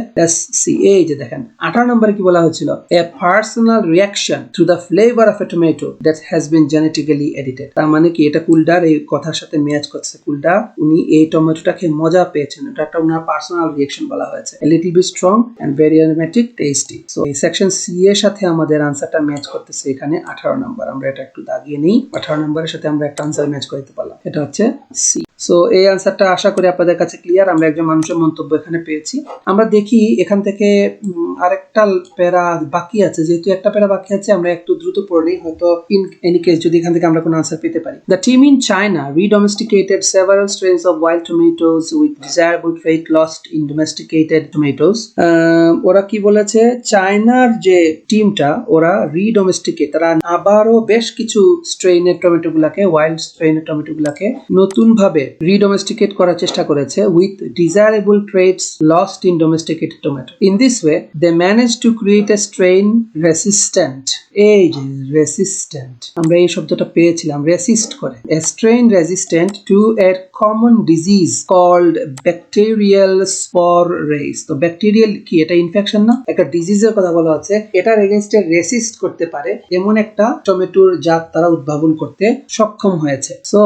এই যে দেখেন 18 নম্বরে কি বলা হয়েছিল, a personal reaction to the flavor of a tomato that has been genetically edited। তার মানে কি, এটা কুলডার এই কথার সাথে ম্যাচ করছে। কুলডা উনি এই টমেটোটা খেয়ে মজা পেয়েছেন, এটা একটা উনার পার্সোনাল রিঅ্যাকশন বলা হয়েছে। a little bit strong and very aromatic, tasty। So এই সেকশন সি এর সাথে আমাদের আনসারটা ম্যাচ করতেছে এখানে 18 নম্বর। আমরা এটা একটু দাগিয়ে নিই, 18 নম্বরের সাথে আমরা একটা আনসার ম্যাচ করতে পারলাম, এটা হচ্ছে সি। সো এই আনসারটা আশা করি আপনাদের কাছে ক্লিয়ার। আমরা একজন মানুষের মন্তব্য এখানে পেয়েছি। আমরা দেখি এখান থেকে আরেকটা প্যারা বাকি আছে, যেহেতু একটা প্যারা বাকি আছে আমরা একটু দ্রুত পড়ে নিই, হয়তো ইন এনি কেস যদি এখান থেকে আমরা কোনো আনসার পেতে পারি। The team in China redomesticated several strains of wild tomatoes with desirable trait lost in domesticated tomatoes. ওরা কি বলেছে, চায়নার যে টিমটা ওরা রিডোমেস্টিকেট, তারা আবারও বেশ কিছু স্ট্রেইনের টমেটো গুলাকে, ওয়াইল্ড স্ট্রেইনের টমেটো গুলাকে নতুন ভাবে রিডোমেস্টিকেট করার চেষ্টা করেছে with desirable traits lost in domesticated tomato. In this way they manage to create a strain resistant. এই যে রেসিস্ট্যান্ট, আমরা এই শব্দটা পেয়েছিলাম, রেসিস্ট করে, a strain resistant to a common disease called bacterial spur race. তো ব্যাকটেরিয়াল কি, এটা ইনফেকশন না, একটা ডিজিজের কথা বলা হচ্ছে, এটার এগেইনস্টে রেসিস্ট করতে পারে এমন একটা টমেটোর জাত তারা উদ্ভাবন করতে সক্ষম হয়েছে। সো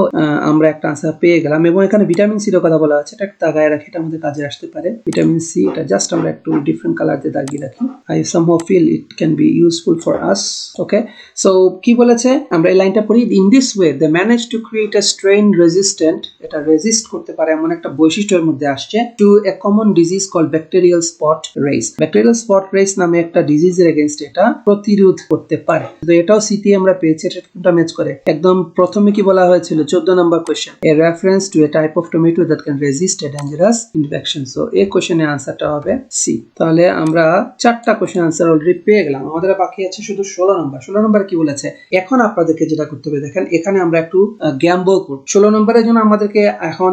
আমরা একটা আনসার পেয়ে গেলাম। এবং এখানে ভিটামিন সির কথা বলা আছে, এটা দাগায় রাখি, এটা আমাদের কাজে আসতে পারে। ভিটামিন সি, এটা জাস্ট আমরা একটু ডিফারেন্ট কালার দিয়ে দাগিয়ে রাখি। I somehow feel it can be useful for us. Okay, so কি বলেছে, আমরা এই লাইনটা পড়ি। In this way they manage to create a strain resistant, এটা রেজিস্ট করতে পারে এমন একটা বৈশিষ্ট্যের মধ্যে আসছে, to a common disease called bacterial spot race. Bacterial spot race নামে একটা ডিজিজের এগেইনস্ট এটা প্রতিরোধ করতে পারে। তো এটাও সিটি আমরা পেয়েছি, এটা ম্যাচ করে। একদম প্রথমে কি বলা হয়েছিল, 14 number question, a reference to a type of tomato that can resist a dangerous infection. So এই কোশ্চেনের আনসারটা হবে সি। তাহলে আমরা 4টা কোশ্চেন আনসার অলরেডি পেয়ে গেলাম, আমাদের বাকি আছে শুধু 16 নম্বর। 16 নম্বর কি বলেছে, এখন আপনাদেরকে যেটা করতে হবে, দেখেন এখানে আমরা একটু গ্যাম্বল করব। 16 নম্বরের জন্য আমাদেরকে এখন,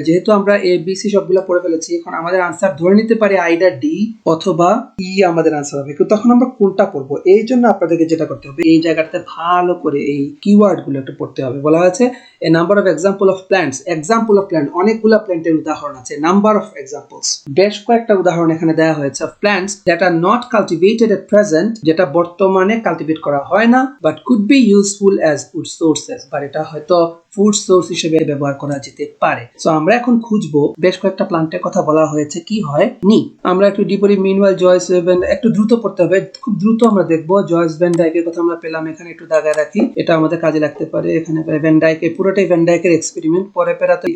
যেহেতু আমরা এ বি সি সবগুলো পড়ে ফেলেছি, এখন আমাদের আনসার ধরে নিতে পারি আইদার ডি অথবা ই আমাদের আনসার হবে, কিন্তু তখন আমরা কোনটা পড়বো, এই জন্য আপনাদেরকে যেটা করতে হবে, এই জায়গাটাতে ভালো করে এই কিওয়ার্ড গুলো একটু পড়তে হবে। বলা হয়েছে a number of example of plants, example of plant, অনেকগুলো প্ল্যান্টের উদাহরণ আছে, নাম্বার অফ এক্সাম্পলস, বেশ কয়েকটা উদাহরণ এখানে দেওয়া হয়েছে, of plants that are not cultivated at present, যেটা বর্তমানে কাল্টিভেট করা হয় না, but could be useful as food sources, বা এটা হয়তো ফুড সোর্স হিসেবে ব্যবহার করা যেতে পারে। সো আমরা এখন খুঁজবো, বেশ কয়েকটা প্লান্টের কথা বলা হয়েছে, কি হয় নি, আমরা একটু ডিপলি। মিনওয়াইল জয়েস ভ্যান, একটু দ্রুত পড়তে হবে, খুব দ্রুত আমরা দেখবো। জয়েস ভ্যান ডাইকের কথা আমরা পেলাম, এখানে একটু দাগায় রাখি, এটা আমাদের কাজে লাগতে পারে। এখানে ভ্যান ডাইকে, পুরোটাই ভ্যান ডাইকের এক্সপেরিমেন্ট। পরে পেরাতে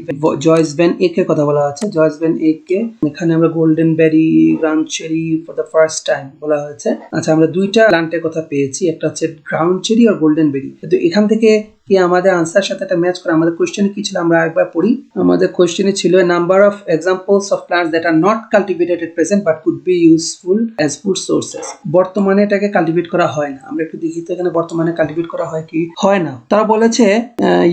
জয়েস ভ্যান একের কথা বলা আছে, জয়েস ভ্যান একে। এখানে আমরা golden berry, ground cherry for the first time বলা হয়েছে। আচ্ছা, আমরা দুইটা প্লান্টের কথা পেয়েছি, একটা হচ্ছে গ্রাউন্ড চেরি আর গোল্ডেন বেরি। কিন্তু এখান থেকে কি আমাদের আনসার সাথে একটা ম্যাচ করে, আমাদের কোশ্চেনে কি ছিল আমরা একবার পড়ি। আমাদের কোশ্চেনে ছিল number of examples of plants that are not cultivated at present but could be useful as food sources. বর্তমানে এটাকে কাল্টিভেট করা হয় না, আমরা একটু দেখি তো এখানে বর্তমানে কাল্টিভেট করা হয় কি হয় না। তারা বলেছে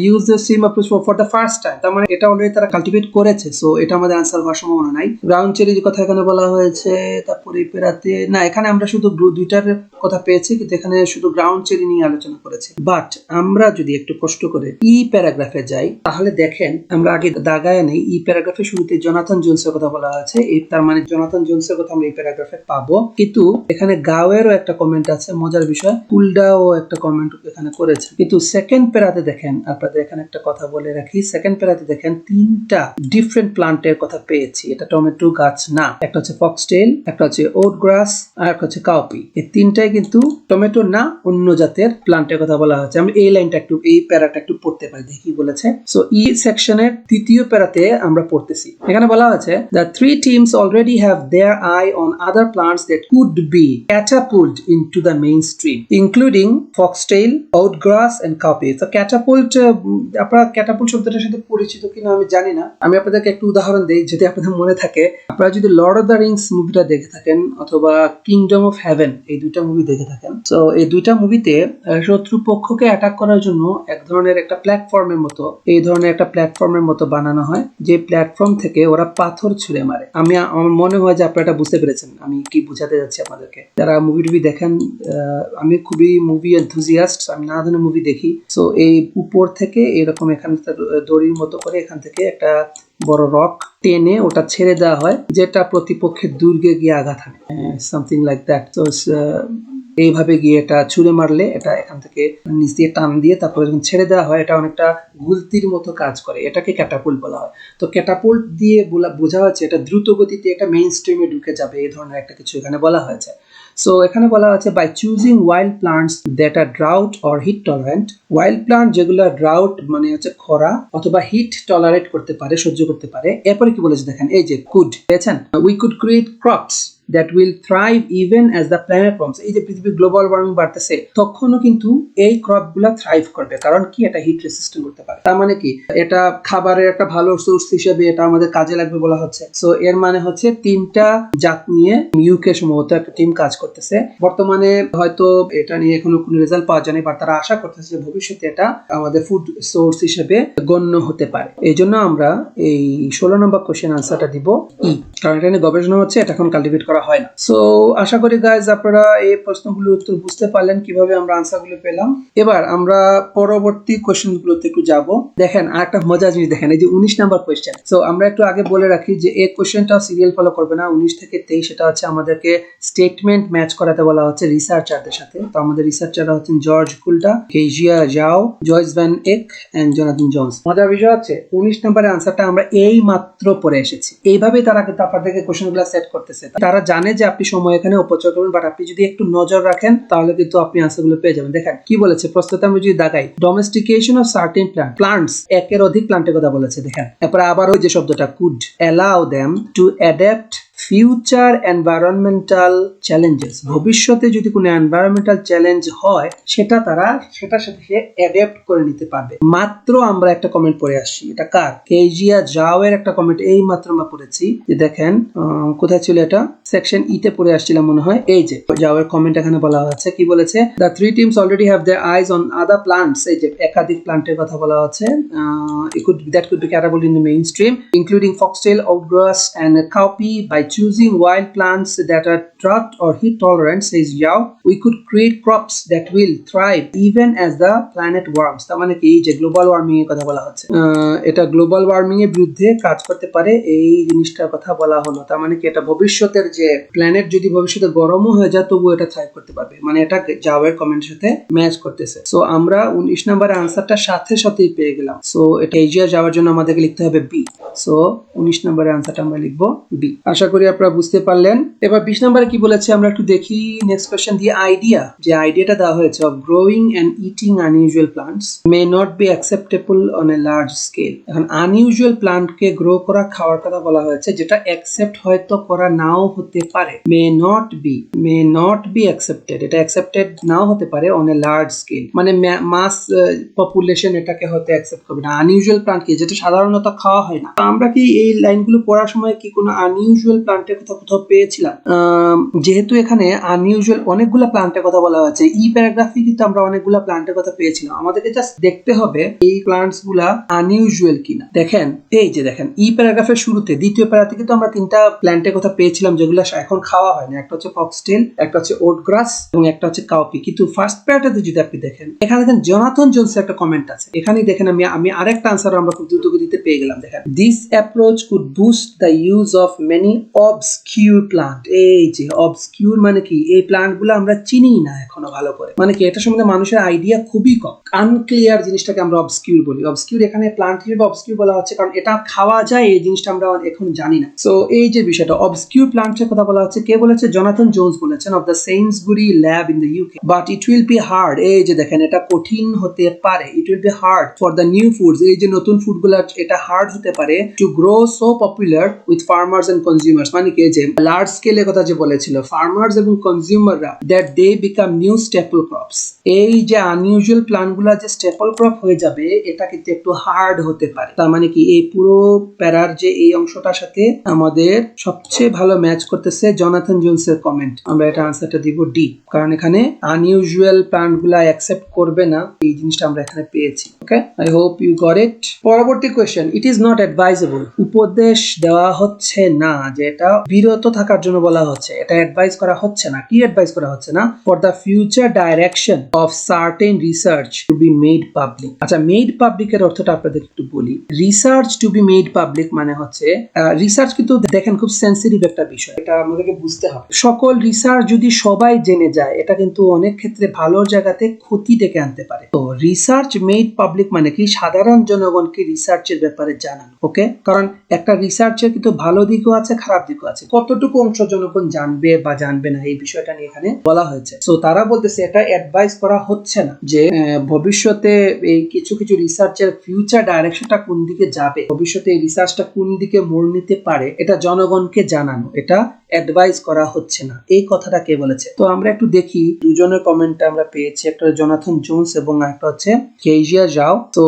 use the same approach for the first time, তার মানে এটা অলরেডি তারা কাল্টিভেট করেছে। সো এটা আমাদের আনসার হওয়ার সম্ভাবনা নাই। গ্রাউন্ড চেরির কথা এখানে বলা হয়েছে, তারপরে পেরাতে না, এখানে আমরা শুধু দুইটার কথা পেয়েছি, কিন্তু এখানে শুধু গ্রাউন্ড চেরি নিয়ে আলোচনা করেছে। বাট আমরা যদি একটু কষ্ট করে ই প্যারাগ্রাফে যাই, তাহলে দেখেন আমরা আগে দাগায় নেই, ই প্যারাগ্রাফের শুরুতে জোনাথন জোনসের কথা বলা আছে, তার মানে জোনাথন জোনসের কথা আমরা এই প্যারাগ্রাফে পাবো। কিন্তু এখানে গাওয়েরও একটা কমেন্ট আছে, মজার বিষয়, কুলডাও একটা কমেন্ট এখানে করেছে। কিন্তু সেকেন্ড প্যারাতে দেখেন, আপনাদের এখানে একটা কথা বলে রাখি, সেকেন্ড প্যারাতে দেখেন 3টা ডিফারেন্ট প্লান্টের কথা পেয়েছি। এটা টমেটো গাছ না, একটা হচ্ছে ফক্সটেল, একটা হচ্ছে ওট গ্রাস, আর একটা হচ্ছে কাউপি। এই 3টাই কিন্তু টমেটো না, অন্য জাতের প্লান্টের কথা বলা হচ্ছে। আমরা এই লাইনটা একটু, এই প্যারাটা একটু পড়তে পারি, দেখি বলেছে। সো ই সেকশনের 3য় প্যারাতে আমরা পড়তেছি, এখানে বলা হয়েছে the three teams already have their eye on other plants that could be catapulted into the mainstream including foxtail, oatgrass and cowpea. So catapult, আপনারা catapult শব্দটার সাথে পরিচিত কিনা আমি জানি না, আমি আপনাদেরকে একটু উদাহরণ দেই যদি আপনাদের মনে থাকে। আপনারা যদি লর্ড অফ দ্য রিংস মুভিটা দেখে থাকেন অথবা কিংডম অফ হেভেন, এই দুইটা মুভি দেখে থাকেন, সো এই দুইটা মুভিতে শত্রুপক্ষকে অ্যাটাক করার জন্য এক ধরনের একটা প্ল্যাটফর্মের মতো, এই ধরনের একটা প্ল্যাটফর্মের মতো বানানো হয়, যে প্ল্যাটফর্ম থেকে ওরা পাথর ছুঁড়ে মারে। আমার মনে হয় যে আপনারা এটা বুঝতে পেরেছেন আমি কি বুঝাতে যাচ্ছি আপনাদেরকে। যারা মুভি টুভি দেখেন, আমি খুবই মুভি এনথুজিয়াস্ট, আমি নানা ধরনের মুভি দেখি। সো এই উপর থেকে এরকম এখান দড়ির মতো করে এখান থেকে একটা বড় রক টেনে ওটা ছেড়ে দেওয়া হয়, যেটা প্রতিপক্ষের দুর্গে গিয়ে আঘাত হানে, সামথিং লাইক দ্যাট। তো এইভাবে গিয়ে এটা ছুঁড়ে মারলে এটা এখান থেকে নিচ দিয়ে টান দিয়ে তারপরে যখন ছেড়ে দেওয়া হয়, এটা অনেকটা গুলতির মতো কাজ করে, এটাকে ক্যাটাপুল্ট বলা হয়। তো ক্যাটাপুল্ট দিয়ে বোঝা হচ্ছে এটা দ্রুত গতিতে এটা মেইন স্ট্রিমে ঢুকে যাবে, এই ধরনের একটা কিছু এখানে বলা হয়েছে। সো এখানে বলা আছে by choosing wild plants that are drought or heat tolerant, wild plant যেগুলো ড্রাউট মানে হচ্ছে খরা অথবা হিট টলারেট করতে পারে, সহ্য করতে পারে। এরপরে কি বলেছে দেখেন, এই যে কুড পেয়েছেন, we could create crops that will thrive even as the planet warms. এই যে পৃথিবীর গ্লোবাল ওয়ার্মিং বাড়তেছে তখনও কিন্তু এই ক্রপগুলা থ্রাইভ করবে, কারণ কি এটা হিট রেসিস্ট্যান্ট করতে পারে। তার মানে কি এটা খাবারের একটা ভালো সোর্স হিসেবে এটা আমাদের কাজে লাগবে বলা হচ্ছে। সো এর মানে হচ্ছে তিনটা জাত নিয়ে ইউকে সম্ভবত একটা টিম কাজ করতেছে। বর্তমানে হয়তো এটা নিয়ে এখনো কোনো রেজাল্ট পাওয়া যায়নি, বাট তারা আশা করতেছে যে ভবিষ্যতে এটা আমাদের ফুড সোর্স হিসেবে গণ্য হতে পারে। এই জন্য আমরা এই 16 নম্বর কোশ্চেন আনসারটা দিব ই, কারণ এটা নিয়ে গবেষণা হচ্ছে, এটা এখন কাল্টিভেট করা হয় না। সো আশা করি গাইজ আপনারা এই প্রশ্নগুলোর উত্তর বুঝতে পারলেন কিভাবে আমরা আনসারগুলো পেলাম। এবার আমরা পরবর্তী কোশ্চেনগুলোতে একটু যাব। দেখেন আর একটা মজার জিনিস দেখেন, এই যে 19 নাম্বার কোশ্চেন। সো আমরা একটু আগে বলে রাখি যে এই কোশ্চেনটাও সিরিয়াল ফলো করবে না, 19 থেকে 23 সেটা হচ্ছে আমাদেরকে স্টেটমেন্ট ম্যাচ করাতে বলা হচ্ছে রিসার্চারদের সাথে। তো আমাদের রিসার্চাররা হচ্ছেন জর্জ কুল্টা, কেজিয়া জাও, জয়েস ভ্যান এক এন্ড জোনাথন জোন্স। মজার বিষয় হচ্ছে 19 নম্বরের আনসারটা আমরা এই মাত্র পড়ে এসেছি। এইভাবেই তারা কিন্তু আপনাদেরকে কোশ্চেনগুলো সেট করতেছে। তারা জানে যে আপনি সময় এখানে অপচয় করবেন, বাট আপনি যদি একটু নজর রাখেন তাহলে কিন্তু আপনি আনসারগুলো পেয়ে যাবেন। দেখেন কি বলেছে প্রশ্নতে আমি যদি দাগাই, ডোমেস্টিকেশন অফ সার্টেন প্লান্টস, একের অধিক প্লান্টের কথা বলেছে। দেখেন এরপরে আবার ওই যে শব্দটা could allow them to adapt future environmental challenges, ভবিষ্যতে যদি কোনো এনভায়রনমেন্টাল চ্যালেঞ্জ হয় সেটার সাথে সে অ্যাডাপ্ট করে নিতে পারবে। মাত্র আমরা একটা কমেন্ট পড়ে আসছি, এটা কার? কেজিয়া জাও এর একটা কমেন্ট এই মাত্র আমরা পড়েছি। যে দেখেন কোথায় ছিল এটা, সেকশন ইতে পড়ে আসছিলাম মনে হয়। এই যে জাও এর কমেন্ট এখানে বলা হচ্ছে, কি বলেছে, the three teams already have their eyes on other plants, এই যে একাধিক প্লান্টের কথা বলা হচ্ছে, that could be categorized in the mainstream including foxtail, oatgrass and cowpea. By choosing wild plants that are drought or heat tolerant, says Yao, we could create crops that will thrive even as the planet warms. তার মানে কি যে গ্লোবাল ওয়ার্মিং এর কথা বলা হচ্ছে, এটা গ্লোবাল ওয়ার্মিং এর বিরুদ্ধে কাজ করতে পারে, এই জিনিসটার কথা বলা হলো। তার মানে কি এটা ভবিষ্যতের যে প্ল্যানেট যদি ভবিষ্যতে গরমও হয়ে যায় তবুও এটা থ্রাইভ করতে পারবে, মানে এটা জাওয়ের কমেন্টের সাথে ম্যাচ করতেছে। সো আমরা 19 নম্বরের আনসারটা সাথেই পেয়ে গেলাম। সো এটা এজিয়া যাওয়ার জন্য আমাদেরকে লিখতে হবে বি। সো 19 নম্বরের আনসারটা আমরা লিখবো বি। আশা করি আপনারা বুঝতে পারলেন। এবার 20 নম্বরে কি বলেছে আমরা একটু দেখি। নেক্সট কোশ্চেন, দি আইডিয়া, যে আইডিয়াটা দেওয়া হয়েছে of growing and eating unusual plants may not be acceptable on a large scale. এখন আনইউজুয়াল প্লান্টকে গ্রো করা, খাওয়ার কথা বলা হয়েছে, যেটা অ্যাকসেপ্ট হয়তো করা নাও হতে পারে। মে নট বি অ্যাকসেপ্টেড, এটা অ্যাকসেপ্টেড নাও হতে পারে অন এ লার্জ স্কেল, মানে মাস পপুলেশন এটাকে হয়তো অ্যাকসেপ্ট করবে না। আনইউজুয়াল প্লান্ট কি, যেটা সাধারণত খাওয়া হয় না। আমরা কি এই লাইনগুলো পড়ার সময় কি কোনো আনইউজুয়াল প্লান্টের কথা কোথাও পেয়েছিলাম? যেহেতু এখানে আনইউজুয়াল অনেকগুলো প্লান্টের কথা বলা হয়েছে, ই প্যারাগ্রাফে কিন্তু আমরা অনেকগুলো প্লান্টের কথা পেয়েছিলাম। আমাদেরকে জাস্ট দেখতে হবে এই প্লান্টস গুলা আনইউজুয়াল কিনা। দেখেন এই যে দেখেন ই প্যারাগ্রাফের শুরুতে দ্বিতীয় প্যারাতে কিন্তু আমরা তিনটা প্লান্টের কথা পেয়েছিলাম যেগুলো এখন খাওয়া হয় না। একটা হচ্ছে ফক্সটেল, একটা হচ্ছে ওটগ্রাস এবং একটা হচ্ছে কাউপি। কিন্তু ফার্স্ট প্যারাটাতে যদি আপনি দেখেন, এখানে দেখেন জোনাথন জোনসের একটা কমেন্ট আছে। এখানেই দেখেন আমি আরেকটা আনসার আমরা খুব দ্রুত গতিতে পেয়ে গেলাম। দেখেন, this approach could boost the use of many obscure plant. এই যে অবসকিউর মানে কি, এই প্লান্ট গুলো আমরা চিনি না এখনো ভালো করে, মানে কি এটা সম্বন্ধে মানুষের আইডিয়া খুবই কম। আনক্লিয়ার জিনিসটাকে আমরা অবসকিউর বলি। অবসকিউর এখানে প্লান্ট হিসেবে অবসকিউর বলা হচ্ছে কারণ এটা খাওয়া যায়, এই জিনিসটা আমরা এখন জানি না। সো এই যে বিষয়টা অবসকিউর প্লান্টের কথা বলা হচ্ছে, কে বলেছে? জোনাথন জোন্স বলেছেন, of the Sainsbury lab in the UK. But it will be hard, এই যে দেখেন এটা কঠিন হতে পারে। It will be hard for the new foods, এই যে নতুন ফুডগুলো এটা হার্ড হতে পারে to grow so popular with farmers and consumers. মানে কি যে লার্জ স্কেলের কথা যে বলেছিল, ফার্মার্স এবং কনজিউমাররা that they become new staple crops. এই যে আনইউজুয়াল প্লান্টগুলো যে স্টেপল ক্রপ হয়ে যাবে, এটা কিন্তু একটু হার্ড হতে পারে। তার মানে কি এই পুরো প্যারার যে এই অংশটার সাথে আমাদের সবচেয়ে ভালো ম্যাচ করতেছে জোনাথন জোনসের কমেন্ট। আমরা এটা আনসারটা দিব ডি, কারণ এখানে আনইউজুয়াল প্লান্টগুলো অ্যাকসেপ্ট করবে না, এই জিনিসটা আমরা এখানে পেয়েছি। Okay, I hope you got it. পরবর্তী question, it is not advisable, উপদেশ দেওয়া হচ্ছে না, যে এটা বিরত থাকার জন্য বলা হচ্ছে, এটা অ্যাডভাইস করা হচ্ছে না। কি অ্যাডভাইস করা হচ্ছে না? For the future direction of certain research to be made public. আচ্ছা, মেড পাবলিক এর অর্থটা আপনাদের একটু বলি। Research to be made public মানে হচ্ছে রিসার্চ কিন্তু দেখেন খুব সেন্সিটিভ একটা বিষয়, এটা আমাদেরকে বুঝতে হবে। সকল রিসার্চ যদি সবাই জেনে যায়, এটা কিন্তু অনেক ক্ষেত্রে ভালো জায়গাতে ক্ষতি ডেকে আনতে পারে। তো রিসার্চ মেড পাবলিক মানে কি সাধারণ জনগণকে রিসার্চের ব্যাপারে জানানো। ওকে, কারণ একটা রিসার্চের কিন্তু ভালো দিকও আছে, খারাপ দিকও পার্থক্য আছে, কতটুকু অংশ জনগণ জানবে বা জানবে না এই বিষয়টা নিয়ে এখানে বলা হয়েছে। সো তারা বলতেছে এটা অ্যাডভাইস করা হচ্ছে না যে ভবিষ্যতে এই কিছু কিছু রিসার্চের ফিউচার ডাইরেকশনটা কোন দিকে যাবে, ভবিষ্যতে এই রিসার্চটা কোন দিকে মোড় নিতে পারে, এটা জনগণকে জানানো, এটা অ্যাডভাইস করা হচ্ছে না। এই কথাটা কে বলেছে? তো আমরা একটু দেখি দুজনের কমেন্টটা আমরা পেয়েছি, একটা জোনাথন জোন্স এবং একটা হচ্ছে কেজিয়া যাও। তো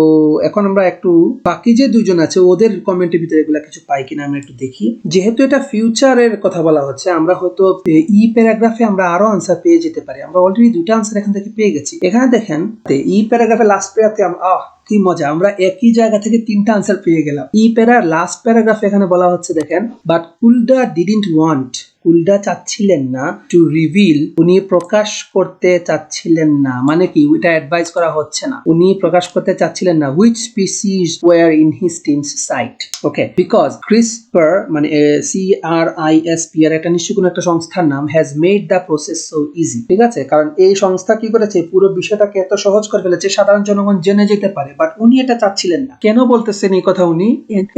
এখন আমরা একটু বাকি যে দুজন আছে ওদের কমেন্টের ভিতরে এগুলা কিছু পাই কিনা আমরা একটু দেখি। যেহেতু এটা ফিউচারের কথা বলা হচ্ছে, আমরা হয়তো ই প্যারাগ্রাফে আমরা আরো আনসার পেয়ে যেতে পারি। আমরা অলরেডি দুইটা আনসার এখান থেকে পেয়ে গেছি। এখানে দেখেন ই প্যারাগ্রাফে লাস্ট পেয়াতে কি মজা, আমরা একই জায়গা থেকে তিনটা আনসার পেয়ে গেলাম। ই প্যারার লাস্ট প্যারাগ্রাফে এখানে বলা হচ্ছে দেখেন, বাট কুলডা ডিডন্ট ওয়ান্ট, কুলডা চাচ্ছিলেন না, টু রিভিল, উনি প্রকাশ করতে চাচ্ছিলেন না, মানে কি এটা অ্যাডভাইস করা হচ্ছে না, উনি প্রকাশ করতে চাচ্ছিলেন না which species were in his team's site. Okay, because CRISPR মানে CRISPR এটা নিশ্চয়ই কোনো একটা সংস্থার নাম, has made the process so easy. ঠিক আছে, কারণ এই সংস্থা কি করেছে, পুরো বিষয়টাকে এত সহজ করে ফেলেছে সাধারণ জনগণ জেনে যেতে পারে, বাট উনি এটা চাচ্ছিলেন না। কেন বলতেছেন এই কথা উনি?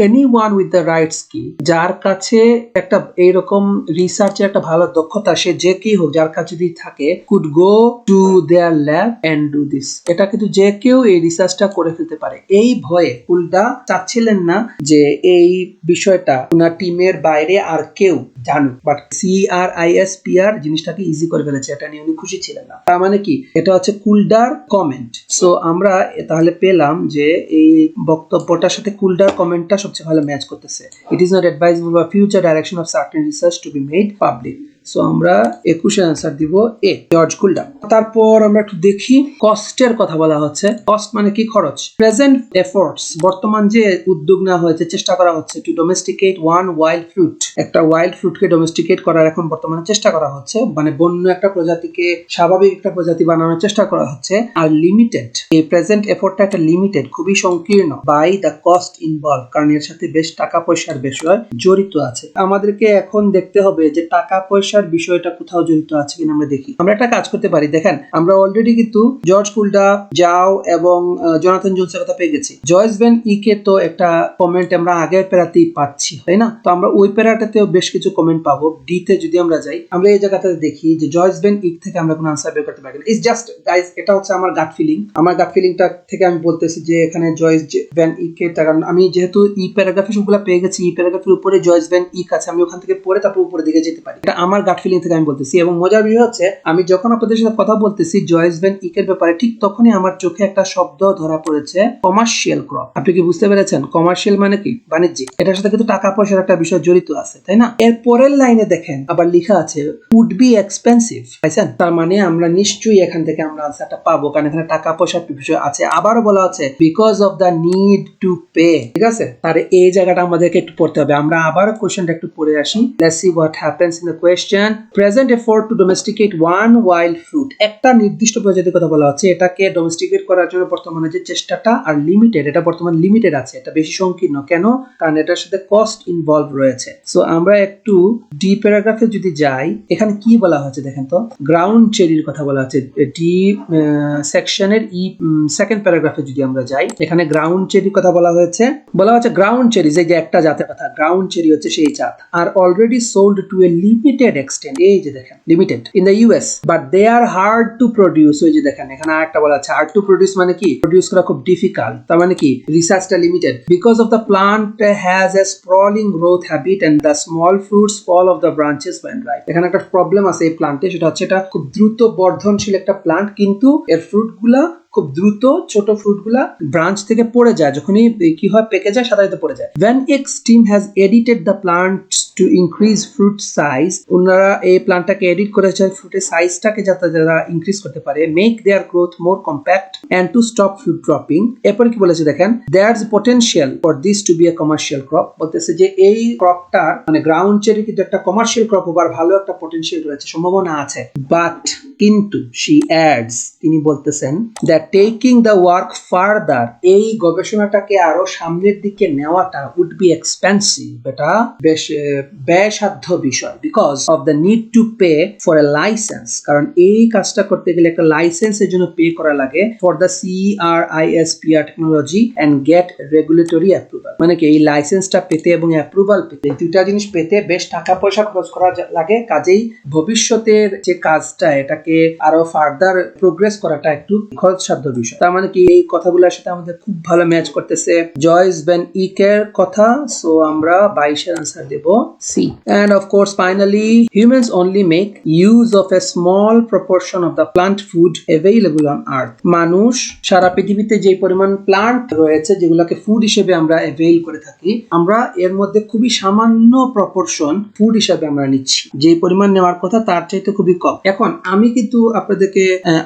এনিওয়ান উইথ দ্য রাইটস কি, যার কাছে একটা এইরকম রিসার্চের একটা ভালো দক্ষতা, সে যে কি হোক যার কাছে যদি থাকে, could go to their lab and do this, এটা কিন্তু যে কেউ এই রিসার্চটা করে ফেলতে পারে। এই ভয়ে কুলডা চাচ্ছিলেন না যে এই বিষয়টা ওনার টিমের বাইরে আর কেউ জানুক, বাট CRISPR জিনিসটাকে ইজি করে ফেলেছে, এটা নিয়ে উনি খুশি ছিলেন না। তার মানে কি, এটা হচ্ছে কুলডার কমেন্ট। সো আমরা তাহলে পেলাম যে এই বক্তব্যটার সাথে কুলডার কমেন্টটা সবচেয়ে ভালো ম্যাচ করতেছে। It is not advisable for future direction of certain research to be made public. So আমরা 21 আনসার দিব এ, জর্জ কুলডা। তারপর আমরা একটু দেখি কস্টের কথা বলা হচ্ছে। কস্ট মানে কি, খরচ। প্রেজেন্ট এফোর্টস, বর্তমান যে উদ্যোগ নেওয়া হয়েছে, চেষ্টা করা হচ্ছে, two domesticate one wild fruit, একটা ওয়াইল্ড ফ্রুটকে ডোমেস্টিকেট করার এখন বর্তমানে চেষ্টা করা হচ্ছে, মানে বন্য একটা প্রজাতিকে স্বাভাবিক একটা প্রজাতি বানানোর চেষ্টা করা হচ্ছে। আর লিমিটেড, এই প্রেজেন্ট এফোর্টটা একটা লিমিটেড, খুবই সংকীর্ণ, বাই দ্য কস্ট ইনভলভ, কারণ এর সাথে বেশ টাকা পয়সার বিষয় জড়িত আছে। আমাদেরকে এখন দেখতে হবে যে টাকা পয়সা বিষয়টা কোথাও জড়িত আছে কিনা আমরা দেখি। আমরা একটা কাজ করতে পারি, দেখেন আমরা অলরেডি কিন্তু জর্জ কুলডা, যাও এবং জোনাথন জোন্সের কথা পেয়ে গেছি। জয়েস ভ্যান ইকে তো একটা কমেন্ট আমরা আগের প্যারাতেই পাচ্ছি, তাই না? তো আমরা ওই প্যারাটাতেও বেশ কিছু কমেন্ট পাবো। ডি তে যদি আমরা যাই, আমরা এই জায়গাটাতে দেখি যে জয়েস ভ্যান ইক থেকে আমরা কোনো আনসার বের করতে পারি না। ইটস জাস্ট গাইস, এটা হচ্ছে আমার গাট ফিলিং। আমার গাট ফিলিংটা থেকে আমি বলতেছি যে এখানে জয়েস ভ্যান ইকে, কারণ আমি যেহেতু ই প্যারাগ্রাফে সবগুলো পেয়ে গেছি, ই প্যারাগ্রাফের উপরে জয়েস ভ্যান ইক আছে, আমি ওখান থেকে পড়ে তারপর উপরে দিকে যেতে পারি। এটা আমার গাট ফিলিং থেকে আমি বলতেছি। এবং মজার বিষয় হচ্ছে, আমি যখন আপনাদের সাথে কথা বলতেছি জয়েস ভ্যান ইকের ব্যাপারে, ঠিক তখনই আমার চোখে একটা শব্দ ধরা পড়েছে, কমার্শিয়াল ক্রপ। আপনি কি বুঝতে পেরেছেন কমার্শিয়াল মানে কি? বাণিজ্যিক। এটার সাথে কিন্তু টাকা পয়সার একটা বিষয় জড়িত আছে, তাই না? এর পরের লাইনে দেখেন আবার লেখা আছে উড বি এক্সপেন্সিভ, পাইছেন? তার মানে আমরা নিশ্চয়ই এখান থেকে আমরা আনসারটা পাবো, কারণ এখানে টাকা পয়সার বিষয় আছে। আবারও বলা আছে because of the need to pay. ঠিক আছে, তাহলে এই জায়গাটা আমাদেরকে একটু পড়তে হবে। আমরা আবার কোশ্চেনটা একটু পড়ে আসি। Let's see what happens in the question. Present effort to domesticate one wild fruit, একটা নির্দিষ্ট প্রজাতির কথা বলা হচ্ছে, এটাকে ডোমেস্টিকেট করার জন্য বর্তমানে যে চেষ্টাটা, আর লিমিটেড, এটা বর্তমানে লিমিটেড আছে, এটা বেশি সংকীর্ণ। কেন? কারণ এটার সাথে কস্ট ইনভলভ রয়েছে। সো আমরা একটু ডি প্যারাগ্রাফে যদি যাই, এখানে কি বলা হচ্ছে দেখেন তো, গ্রাউন্ড চেরির কথা বলা হচ্ছে। ডি সেকশনের সেকেন্ড প্যারাগ্রাফে যদি আমরা যাই, এখানে গ্রাউন্ড চেরির কথা বলা হয়েছে। বলা হচ্ছে গ্রাউন্ড চেরি, যে একটা জাতের কথা, গ্রাউন্ড চেরি হচ্ছে সেই জাত, আর already sold to a limited extent, এই যে দেখেন limited in the US, but they are hard to produce. ওই যে দেখেন এখানে আরেকটা বলা আছে, হার্ড টু প্রডিউস মানে কি, প্রডিউস করা খুব ডিফিকাল্ট। তার মানে কি, রিসার্চটা limited. Because of the plant has a sprawling growth habit and the small fruits fall off the branches when ripe। এখানে একটা প্রবলেম আছে এই প্লান্টে, সেটা হচ্ছে এটা খুব দ্রুত বর্ধনশীল একটা প্লান্ট, কিন্তু এর ফ্রুটগুলা খুব দ্রুত, ছোট ফ্রুটগুলা ব্রাঞ্চ থেকে পড়ে যায়, যখনই কি হয় পেকে যায় সাধারণত পড়ে যায়। When X team has edited the plants to increase fruit size, ওনারা এই প্লান্টটাকে এডিট করেছে ফ্রুটের সাইজটাকে যাতে যারা ইনক্রিজ করতে পারে, make their growth more compact and to stop fruit dropping। এরপর কি বলেছে দেখেন, there's potential for this to be a commercial crop। বলতেছে যে এই ক্রপটার মানে গ্রাউন্ড চেরি কিন্তু একটা কমার্শিয়াল ক্রপ হবার ভালো একটা পটেনশিয়াল রয়েছে, সম্ভাবনা আছে। বাট কিন্তু she adds, তিনি বলতেছেন that taking the work further, এই গবেষণাটাকে আরো সামনের দিকে নেওয়াটা উড বি এক্সপেন্সিভ, এটা বেশ ব্যয়সাধ্য বিষয়, because of the need to pay for a licence, কারণ এই কাজটা করতে গেলে একটা লাইসেন্সের জন্য পে করা লাগে for the CRISPR technology and get regulatory approval. মানে কি এই লাইসেন্সটা পেতে এবং অ্যাপ্রুভাল পেতে, এই দুইটা জিনিস পেতে বেশ টাকা পয়সা খরচ করা লাগে। কাজেই ভবিষ্যতের যে কাজটা, এটাকে আরো ফার্দার প্রোগ্রেস করাটা একটু খরচসাধ্য বিষয়। তার মানে কি এই কথাগুলোর সাথে আমাদের খুব ভালো ম্যাচ করতেছে জয়েস ভ্যান ইকের কথা। সো আমরা 22 এর আনসার দেব C. And of course finally, humans only make use of a small proportion of the plant food available on earth. মানুষ সারা পৃথিবীতে যে পরিমাণ প্লান্ট রয়েছে যেগুলোকে ফুড হিসেবে আমরা অ্যাভেইল করে থাকি, আমরা এর মধ্যে খুবই সামান্য প্রপোর্শন ফুড হিসেবে আমরা নিচ্ছি, যে পরিমাণ নেওয়ার কথা তার চাইতে খুবই কম। এখন আমি কিন্তু আপনাদেরকে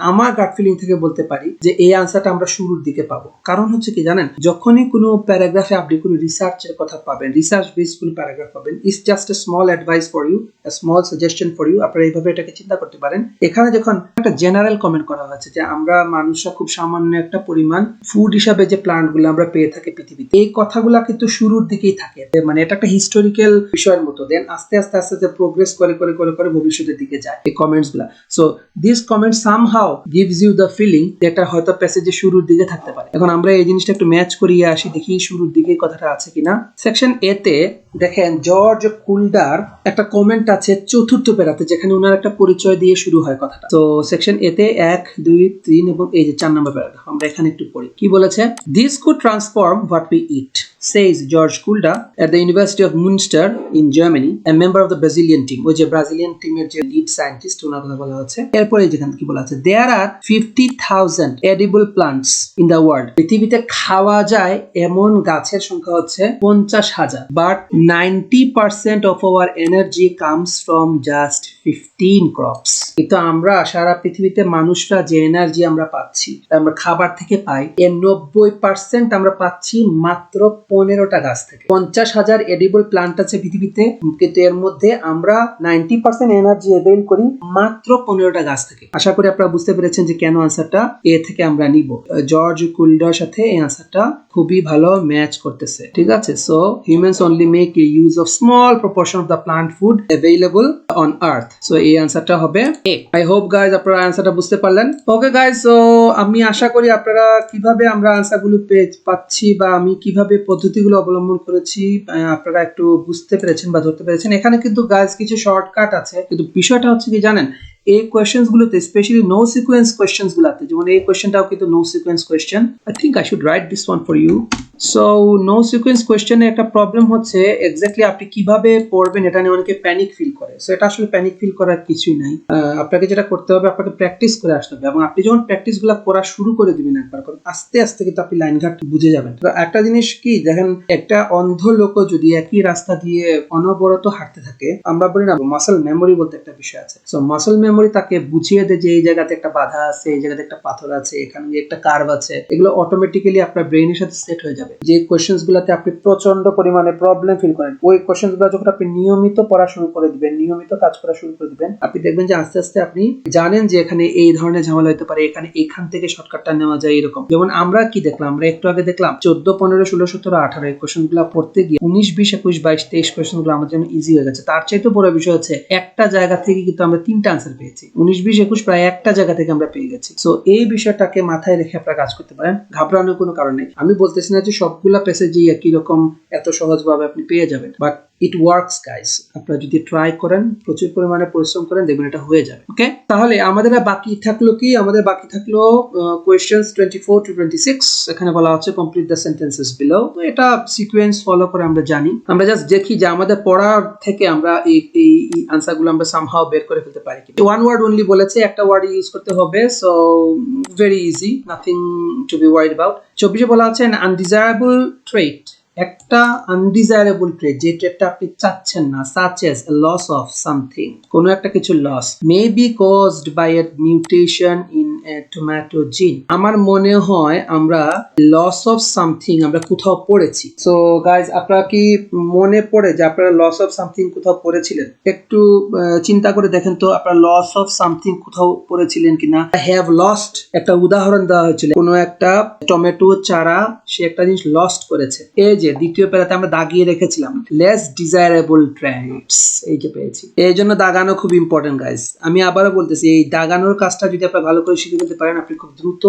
আমার গাট ফিলিং থেকে বলতে পারি যে এই আনসারটা আমরা শুরুর দিকে পাবো। কারণ হচ্ছে কি জানেন, যখনই কোনো প্যারাগ্রাফে আপনি কোনো রিসার্চের কথা পাবেন, রিসার্চ বেসড কোনো প্যারাগ্রাফ পাবেন, it's just a small advice for you, a small suggestion for you. আপনারা এইভাবে এটাকে চিন্তা করতে পারেন। এখানে যখন একটা জেনারেল কমেন্ট করা হয়েছে যে আমরা মানুষরা খুব সামান্য একটা পরিমাণ ফুড হিসাবে যে প্লান্ট গুলো আমরা পেয়ে থাকি পৃথিবীতে, এই কথাগুলা কিন্তু শুরুর দিকেই থাকে। মানে এটা একটা হিস্টোরিক্যাল বিষয়ের মতো, দেন আস্তে আস্তে আস্তে আস্তে প্রোগ্রেস করে করে করে করে ভবিষ্যতের দিকে যায় এই কমেন্টস গুলা। So this comment somehow gives you the feeling যেটা হয়তো প্যাসেজের শুরুর দিকে থাকতে পারে। এখন আমরা এই জিনিসটা একটু ম্যাচ করিয়ে আসি, দেখি শুরুর দিকে কথাটা আছে কিনা। সেকশন এ তে দেখেন জর্জ কুলডার একটা কমেন্ট আছে চতুর্থ প্যারাতে, যেখানে ওনার একটা পরিচয় দিয়ে শুরু হয় কথাটা। তো সেকশন এ তে 1, 2, 3 এবং এই যে 4 নম্বর প্যারাগ্রাফ, আমরা এখানে একটু পড়ি কি বলেছে। This could transform what we eat, says George Kulda at the University of Münster in Germany, a member of the Brazilian team. ওই যে ব্রাজিলিয়ান টিমের যে লিড সায়েন্টিস্ট, ওনার কথা বলা হচ্ছে। এরপরে যেখানে কি বলা আছে, there are 50,000 edible plants in the world. পৃথিবীতে খাওয়া যায় এমন গাছের সংখ্যা হচ্ছে 50,000, but 90% of our energy comes from just 15 crops. কিন্তু আমরা সারা পৃথিবীতে মানুষরা যে এনার্জি আমরা পাচ্ছি, আমরা খাবার থেকে পাই, এর 90% আমরা পাচ্ছি মাত্র 15টা গাছ থেকে। 50,000 এডিবল প্লান্ট আছে পৃথিবীতে, কিন্তু এর মধ্যে আমরা 90% এনার্জি অ্যাভেইল করি মাত্র 15টা গাছ থেকে। আশা করি আপনারা বুঝতে পেরেছেন যে কেন আনসারটা এ থেকে আমরা নিব। জর্জ কুলডার সাথে এই আনসারটা খুবই ভালো ম্যাচ করতেছে, ঠিক আছে। So humans only make a use of small proportion of the plant food available on earth. So এই আনসারটা হবে এ। আই হোপ গাইজ আপনারা আনসারটা বুঝতে পারলেন। ওকে গাইজ, সো আমি আশা করি আপনারা কিভাবে আমরা আনসারগুলো পাচ্ছি বা আমি কিভাবে পদ্ধতিগুলো অবলম্বন করেছি আপনারা একটু বুঝতে পেরেছেন বা ধরতে পেরেছেন। এখানে কিন্তু গাইজ কিছু শর্টকাট আছে, কিন্তু বিষয়টা হচ্ছে কি জানেন, এই কোয়েশ্চেন্স গুলোতে স্পেশালি নো সিকোয়েন্স কোয়েশ্চেন্স গুলোতে, যেমন এই কোয়েশ্চেনটাও কিন্তু no sequence question. I think I should write this one for you. So no sequence কোয়েশ্চেনে একটা প্রবলেম হচ্ছে এক্স্যাক্টলি আপনি কিভাবে পড়বেন এটা নিয়ে অনেকে প্যানিক ফিল করে। সো এটা আসলে প্যানিক ফিল করার কিছুই নাই। আপনাকে যেটা করতে হবে, আপনাকে প্র্যাকটিস করে আসতে হবে, এবং আপনি যখন প্র্যাকটিস গুলো করা শুরু করে দিবেন একবার করে, আস্তে আস্তে কিন্তু আপনি লাইনঘাট বুঝে যাবেন। একটা জিনিস কি দেখেন, একটা অন্ধ লোক যদি একই রাস্তা দিয়ে অনবরত হাঁটতে থাকে, আমরা বলি না মাসল মেমোরি বলতে একটা বিষয় আছে। সো মাসল মেমোরি তাকে বুঝিয়ে দেয় যে এই জায়গাতে একটা বাধা আছে, এই জায়গাতে একটা পাথর আছে, এখানে একটা কার্ভ আছে, এগুলো অটোমেটিক্যালি আপনার ব্রেইনের সাথে সেট হয়ে যাবে। যে কোয়েশ্চেন্স গুলাতে আপনি প্রচন্ড পরিমাণে প্রবলেম ফিল করেন, ওই কোয়েশ্চেন্স গুলো যখন আপনি নিয়মিত পড়া শুরু করে দিবেন, নিয়মিত কাজ করা শুরু করে দিবেন, আপনি দেখবেন যে আস্তে আস্তে আপনি জানেন যে এখানে এই ধরনের ঝামেলা হতে পারে, এখান থেকে শর্টকাটটা নেওয়া যায় এরকম। যেমন আমরা কি দেখলাম, আমরা একটু আগে দেখলাম 14, 15, 16, 17, 18 এই কোয়েশ্চেন গুলো পড়তে গিয়ে 19, 20, 21, 22, 23 কোয়েশ্চেন গুলো আমাদের জন্য ইজি হয়ে গেছে। তার চাইতে বড় বিষয় হচ্ছে একটা জায়গা থেকে কিন্তু আমরা 3টা আনসার পেয়েছি। 19, 20, 21 প্রায় একটা জায়গা থেকে আমরা পেয়ে গেছি। সো এই বিষয়টাকে মাথায় রেখে আপনারা কাজ করতে পারেন, ঘাবড়ানোর কোনো কারণ নেই। আমি বলতেছি না যে সবগুলা প্যাসেজই একই রকম এত সহজভাবে আপনি পেয়ে যাবেন, বাট ইট ওয়ার্কস গাইস। আপনারা যদি ট্রাই করেন, প্রচুর পরিমাণে পরিশ্রম করেন, দেখবেন এটা হয়ে যাবে। ওকে, তাহলে আমাদের বাকি থাকলো কি, আমাদের বাকি থাকলো কোয়েশ্চেন্স 24 to 26। এখানে বলা হচ্ছে কমপ্লিট দ্য সেন্টেন্সেস বিলো। তো এটা সিকোয়েন্স ফলো করে আমরা জানি, আমরা জাস্ট দেখি যে আমাদের পড়ার থেকে আমরা এই আনসারগুলো আমরা সামহাউ বের করে ফেলতে পারি কি। ওয়ান ওয়ার্ড অনলি বলেছে, একটা ওয়ার্ড ইউজ করতে হবে। So very easy, nothing to B worried about. 24 বলা আছে an undesirable trait, একটা আনডিজায়ারেবল ট্রেট, যে ট্রেটটা আপনি চাচ্ছেন না, such as a loss of something, কোনো একটা কিছু loss, may be caused by a mutation in a tomato gene? আমার মনে হয় আমরা লস অফ সামথিং আমরা কোথাও পড়েছি। সো গাইজ, আপনারা কি মনে পড়ে যে আপনারা লস অফ সামথিং কোথাও পড়েছিলেন? একটু চিন্তা করে দেখেন তো আপনারা লস অফ সামথিং কোথাও পড়েছিলেন কিনা। হ্যাভ লস্ট একটা উদাহরণ দেওয়া হয়েছিল, কোনো একটা টমেটো চারা সে একটা জিনিস লস্ট করেছে। এই যে দ্বিতীয় প্যারাতে আমরা দাগিয়ে রেখেছিলাম লেস ডিজায়ারেবল ট্রেটস, এই যে পেয়েছি। এই জন্য দাগানো খুব ইম্পর্টেন্ট গাইজ। আমি আবারও বলতেছি, এই দাগানোর কাজটা যদি আপনি ভালো করে শিখে ফেলতে পারেন, আপনি খুব দ্রুত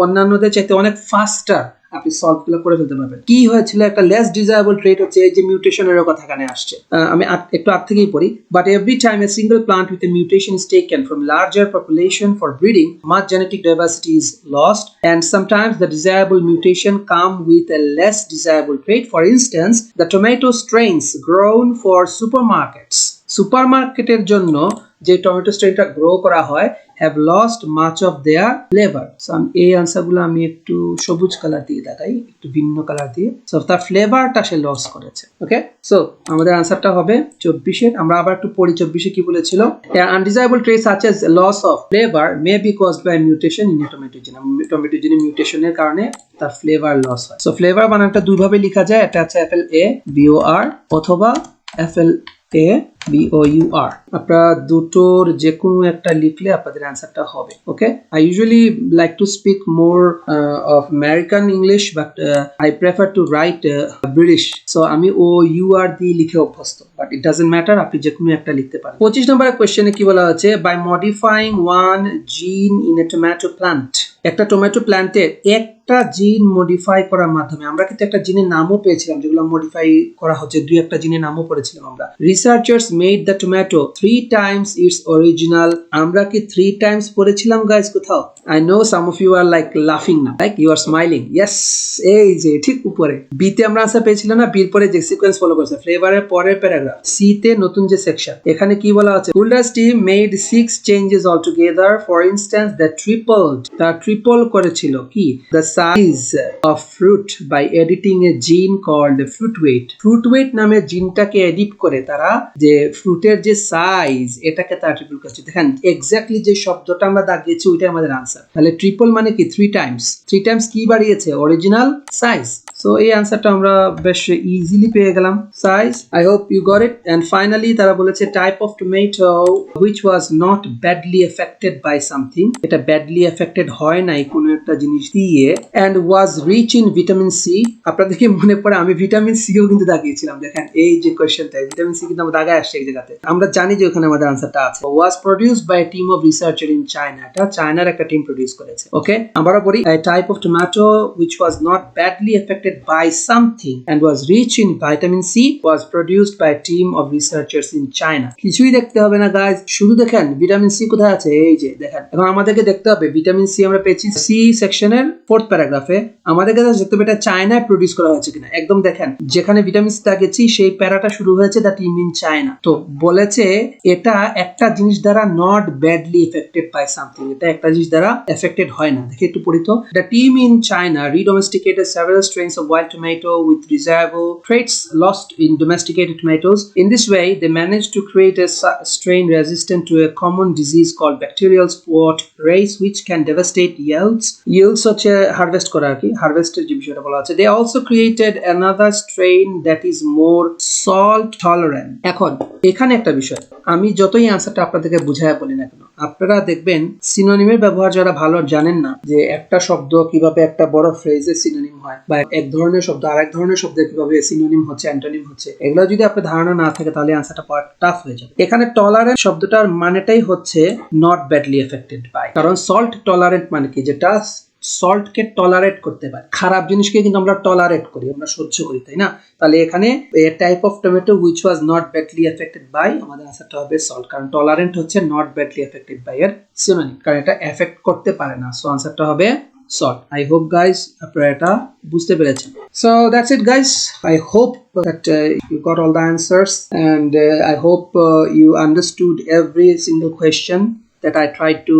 অন্যান্যদের চাইতে অনেক ফাস্টার আপনি সলভ গুলো করে ফেলতে পারবেন। কি হয়েছিল, একটা লেস ডিজায়ারেবল ট্রেট হচ্ছে এই যে মিউটেশনের কথা এখানে আসছে। আমি একটু আগ থেকেই পড়ি। But every time a single plant with a mutation is taken from larger population for breeding, much genetic diversity is lost, and sometimes the desirable mutation come with a less desirable trait. For instance, the tomato strains grown for supermarkets, সুপারমার্কেটের জন্য যে টমেটো স্ট্রেনটা গ্রো করা হয় have lost much of their flavor. So এই আনসারগুলো আমি একটু সবুজ কালার দিয়ে দেখাই, একটু ভিন্ন কালার দিয়ে। সো তার ফ্লেভারটা সে লস করেছে। ওকে, সো আমাদের আনসারটা হবে 24-এর। আমরা আবার একটু পড়ি 24-এ কি বলেছিল। Undesirable traits such as loss of flavor may be caused by mutation in a tomato gene. Tomato জিনে মিউটেশনের কারণে তার ফ্লেভার লস হয়। সো ফ্লেভার বানানটা দুইভাবে লেখা যায়, এটা হচ্ছে FLAVOR অথবা FLABOUR। আপনারা দুটোর যে কোনো একটা লিখলে আপনাদের অ্যান্সারটা হবে। ওকে, I usually like to speak more of American English, but I prefer to write British. So আমি OUR দিয়ে লিখে অভ্যস্ত, but it doesn't matter, আপনি যে কোনো একটা লিখতে পারেন। 25 নম্বরের কোশ্চেনে কি বলা হচ্ছে, by modifying one gene in a tomato plant, একটা টমেটো প্ল্যান্টের একটা জিন মডিফাই করার মাধ্যমে, আমরা কিন্তু একটা জিনের নামও পেয়েছিলাম যেগুলো মডিফাই করা হচ্ছে, দুই একটা জিনের নামও পড়েছিলাম আমরা। Researchers made the tomato 3 times its original, আমরা কি 3 times পড়েছিলাম গাইস কোথাও? I know some of you are like laughing now, like you are smiling. Yes, এই যে ঠিক উপরে বি তে আমরা আনসার পেয়েছিলাম না, বির পরে যে সিকোয়েন্স ফলো করছে, ফ্লেভারের পরের প্যারাগ্রাফ, সি তে নতুন যে সেকশন, এখানে কি বলা আছে, Hulda's team made 6 changes altogether. For instance, the triple করেছিল কি, the size of fruit by editing a gene called fruit weight নামে জিনটাকে এডিট করে তারা যে ফ্রুটের যে সাইজ এটাকে তারা ট্রিপল করেছে। দেখেন এক্স্যাক্টলি যে শব্দটা আমরা দাগিয়েছি ওইটাই আমাদের আনসার। তাহলে ট্রিপল মানে কি 3 টাইমস কি বাড়িয়েছে, অরিজিনাল সাইজ। সো এই আনসারটা আমরা বেশ ইজিলি পেয়ে গেলাম, size. I hope you got it. And finally তারা বলেছে type of tomato which was not badly affected by something, এটা ব্যাডলি এফেক্টেড হয় নাই কোনো একটা জিনিস দিয়ে, and was rich in vitamin C. আপনাদের কি মনে পড়ে আমি ভিটামিন সিও কিন্তু দাগিয়েছিলাম, দেখেন এই যে কোশ্চেনটা ভিটামিন সি কিন্তু আমরা দাগায় আসছে এক জায়গাতে, আমরা জানি যে ওখানে আমাদের আনসারটা আছে। Was produced by team of researcher in China, এটা চায়নার একটা টিম প্রডিউস করেছে। ওকে, আমরা বলি type of tomato which was not badly affected by something and was rich in vitamin C was produced by a team of researchers in China. কিছুই দেখতে হবে না গাইস, শুধু দেখেন ভিটামিন সি কোথায় আছে, এই যে দেখেন। এখন আমাদেরকে দেখতে হবে ভিটামিন সি আমরা পেয়েছি সি সেকশনের 4th প্যারাগ্রাফে, আমাদেরকে দেখতে হবে এটা চায়নায় প্রডিউস করা হয়েছে কিনা। একদম দেখেন যেখানে ভিটামিন সি গেছি সেই প্যারাটা শুরু হয়েছে দ্য টিম ইন চায়না। তো বলেছে এটা একটা জিনিস দ্বারা not badly affected by something, এটা একটা জিনিস দ্বারা এফেক্টেড হয় না। দেখে একটু পড়ি তো, the team in China redomesticated several strains of wild tomato with desirable traits lost in domesticated tomatoes. In this way, they managed to create a strain resistant to a common disease called bacterial spot race, which can devastate yields. Yields হচ্ছে হারভেস্ট করা আর কি, হারভেস্টের যে বিষয়টা বলা আছে। They also created another strain that is more salt tolerant. এখন এখানে একটা বিষয়, আমি যতই আনসারটা আপনাদেরকে বুঝায় বলি না কেন, আপনারা দেখবেন সিনোনিমের ব্যবহার যারা ভালো জানেন না, যে একটা শব্দ কিভাবে একটা বড় ফ্রেজের সিনোনিম হয়, বা এক ধরনের শব্দ আরেক ধরনের শব্দের কিভাবে সিনোনিম হচ্ছে, অ্যান্টোনিম হচ্ছে, এগুলো যদি আপনার ধারণা না থাকে তাহলে আনসারটা পাওয়া টাফ হয়ে যাবে। এখানে টলারেন্ট শব্দটার মানেটাই হচ্ছে নট ব্যাডলি এফেক্টেড বাই, কারণ সল্ট টলারেন্ট মানে কি, যেটা সল্টকে টলারেট করতে পারে, খারাপ জিনিসকে কিন্তু আমরা টলারেট করি, আমরা সহ্য করি, তাই না? তাহলে এখানে type of tomato which was not badly affected by, আমাদের আনসারটা হবে সল্ট, কারণ টলারেন্ট হচ্ছে নট ব্যাডলি এফেক্টেড বাই এর সিনোনিম, কারণ এটা এফেক্ট করতে পারে না। সো আনসারটা হবে salt. I hope guys আপনারা এটা বুঝতে পেরেছেন। So that's it guys. I hope that you got all the answers, and I hope you understood every single question that I tried to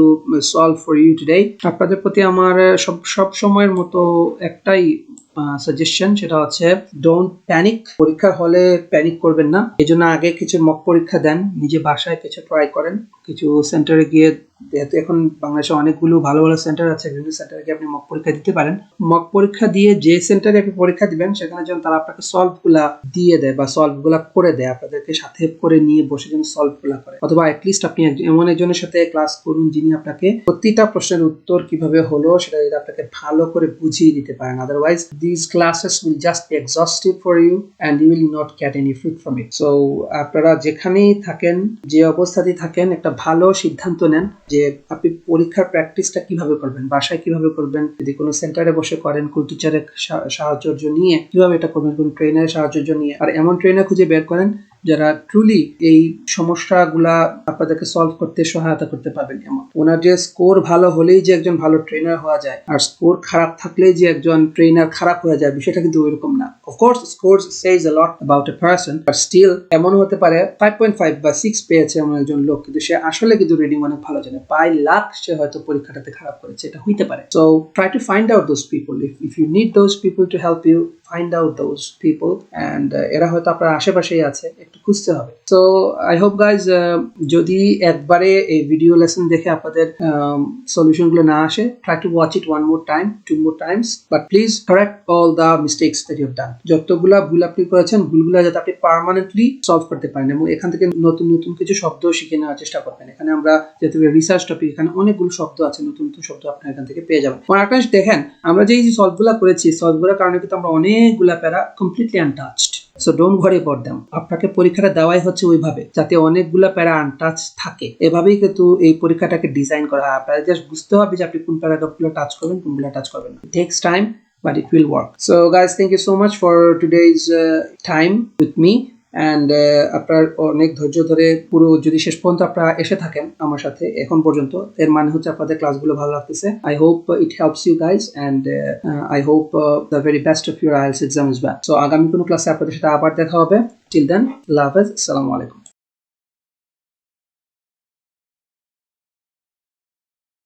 solve for you today. আপনাদের প্রতি আমার সব সময়ের মতো একটাই সাজেশন, সেটা হচ্ছে ডোন্ট প্যানিক। পরীক্ষার হলে প্যানিক করবেন না। এই জন্য আগে কিছু মক পরীক্ষা দেন, নিজে বাসায় কিছু ট্রাই করেন, কিছু সেন্টারে গিয়ে, যেহেতু এখন বাংলাদেশে অনেকগুলো ভালো ভালো সেন্টার আছে, বিভিন্ন সেন্টারে গিয়ে আপনি মক পরীক্ষা দিতে পারেন। মক পরীক্ষা দিয়ে যে সেন্টারে আপনি পরীক্ষা দিবেন সেখানে যেন তারা আপনাকে সলভগুলা দিয়ে দেয় বা সলভগুলা করে দেয়, আপনাদেরকে সাথে করে নিয়ে বসে যেন সলভগুলা করে, অথবা অ্যাটলিস্ট আপনি এমন একজনের সাথে ক্লাস করুন যিনি আপনাকে প্রতিটা প্রশ্নের উত্তর কিভাবে হলো সেটা যদি আপনাকে ভালো করে বুঝিয়ে দিতে পারেন। Otherwise this classes will just be exhaustive for you and you will not get any fruit from it. So আপনারা যেখানেই থাকেন, যে অবস্থাতেই থাকেন, একটা ভালো সিদ্ধান্ত নেন যে আপনি পরীক্ষার প্র্যাকটিসটা কিভাবে করবেন, বাসায় কিভাবে করবেন, যদি কোনো সেন্টারে বসে করেন, কোন টিচারের সাহায্য নিয়ে কিভাবে এটা করবেন, কোন ট্রেনারের সাহায্য নিয়ে, আর এমন ট্রেনার খুঁজে বের করেন যারা ট্রুলি এই সমস্যাগুলা আপনাদেরকে সলভ করতে সহায়তা করতে পারবেন। এমন ওনার যে স্কোর ভালো হলেই যে একজন ভালো ট্রেনার হওয়া যায়, আর স্কোর খারাপ থাকলেই যে একজন ট্রেনার খারাপ হয়ে যায়, বিষয়টা কিন্তু ওইরকম না। Of course scores says a lot about a person, but still এমন হতে পারে 5.5 বা 6 পেয়েছে এমন একজন লোক, কিন্তু সে আসলে কিন্তু রিডিং অনেক ভালো জানে, বাই লাক সে হয়তো পরীক্ষাটাতে খারাপ করেছে, এটা হইতে পারে। So try to find out those people, if you need those people to help you, find out those people, and এরা হয়তো আপনার আশেপাশেই আছে, একটু খুঁজতে হবে। সো আই হোপ গাইজ, যদি একবারে এই ভিডিও লেসন দেখে আপনাদের সলিউশন গুলো না আসে, try to watch it one more time, two more times, but please correct all the mistakes that you have done. যতগুলা ভুল আপনি করেছেন, ভুলগুলা যাতে আপনি পার্মানেন্টলি সলভ করতে পারেন, এবং এখান থেকে নতুন নতুন কিছু শব্দ শিখে নেওয়ার চেষ্টা করবেন। এখানে আমরা যেহেতু রিসার্চ টপিক, এখানে অনেকগুলো শব্দ আছে, নতুন নতুন শব্দ আপনার এখান থেকে পেয়ে যাবেন। একটা দেখেন, আমরা যে সলভগুলা করেছি, সলভগুলোর কারণে কিন্তু আমরা অনেকগুলা প্যারা completely untouched. So don't worry about them. আপনাকে পরীক্ষাটা দেওয়াই হচ্ছে ওইভাবে যাতে অনেকগুলা প্যারা আনটাচ থাকে। এভাবেই কিন্তু এই পরীক্ষাটাকে ডিজাইন করা হয়। আপনারা জাস্ট বুঝতে হবে যে আপনি কোন প্যারাগ্রাফগুলো টাচ করবেন, কোনগুলো টাচ করবেন না। ইট tax time, but it will work. So guys, thank you so much for today's time with me, and আপনার অনেক ধৈর্য ধরে পুরো যদি শেষ পর্যন্ত আপনারা এসে থাকেন আমার সাথে এখন পর্যন্ত, এর মানে হচ্ছে আপনাদের ক্লাসগুলো ভালো লাগতেছে। I hope it helps you guys, and I hope the very best of your IELTS exam as well. So আগামী কোনো ক্লাসে আপনাদের সাথে আবার দেখা হবে। Till then, আল্লাহ হাফেজ, আসসালামু আলাইকুম।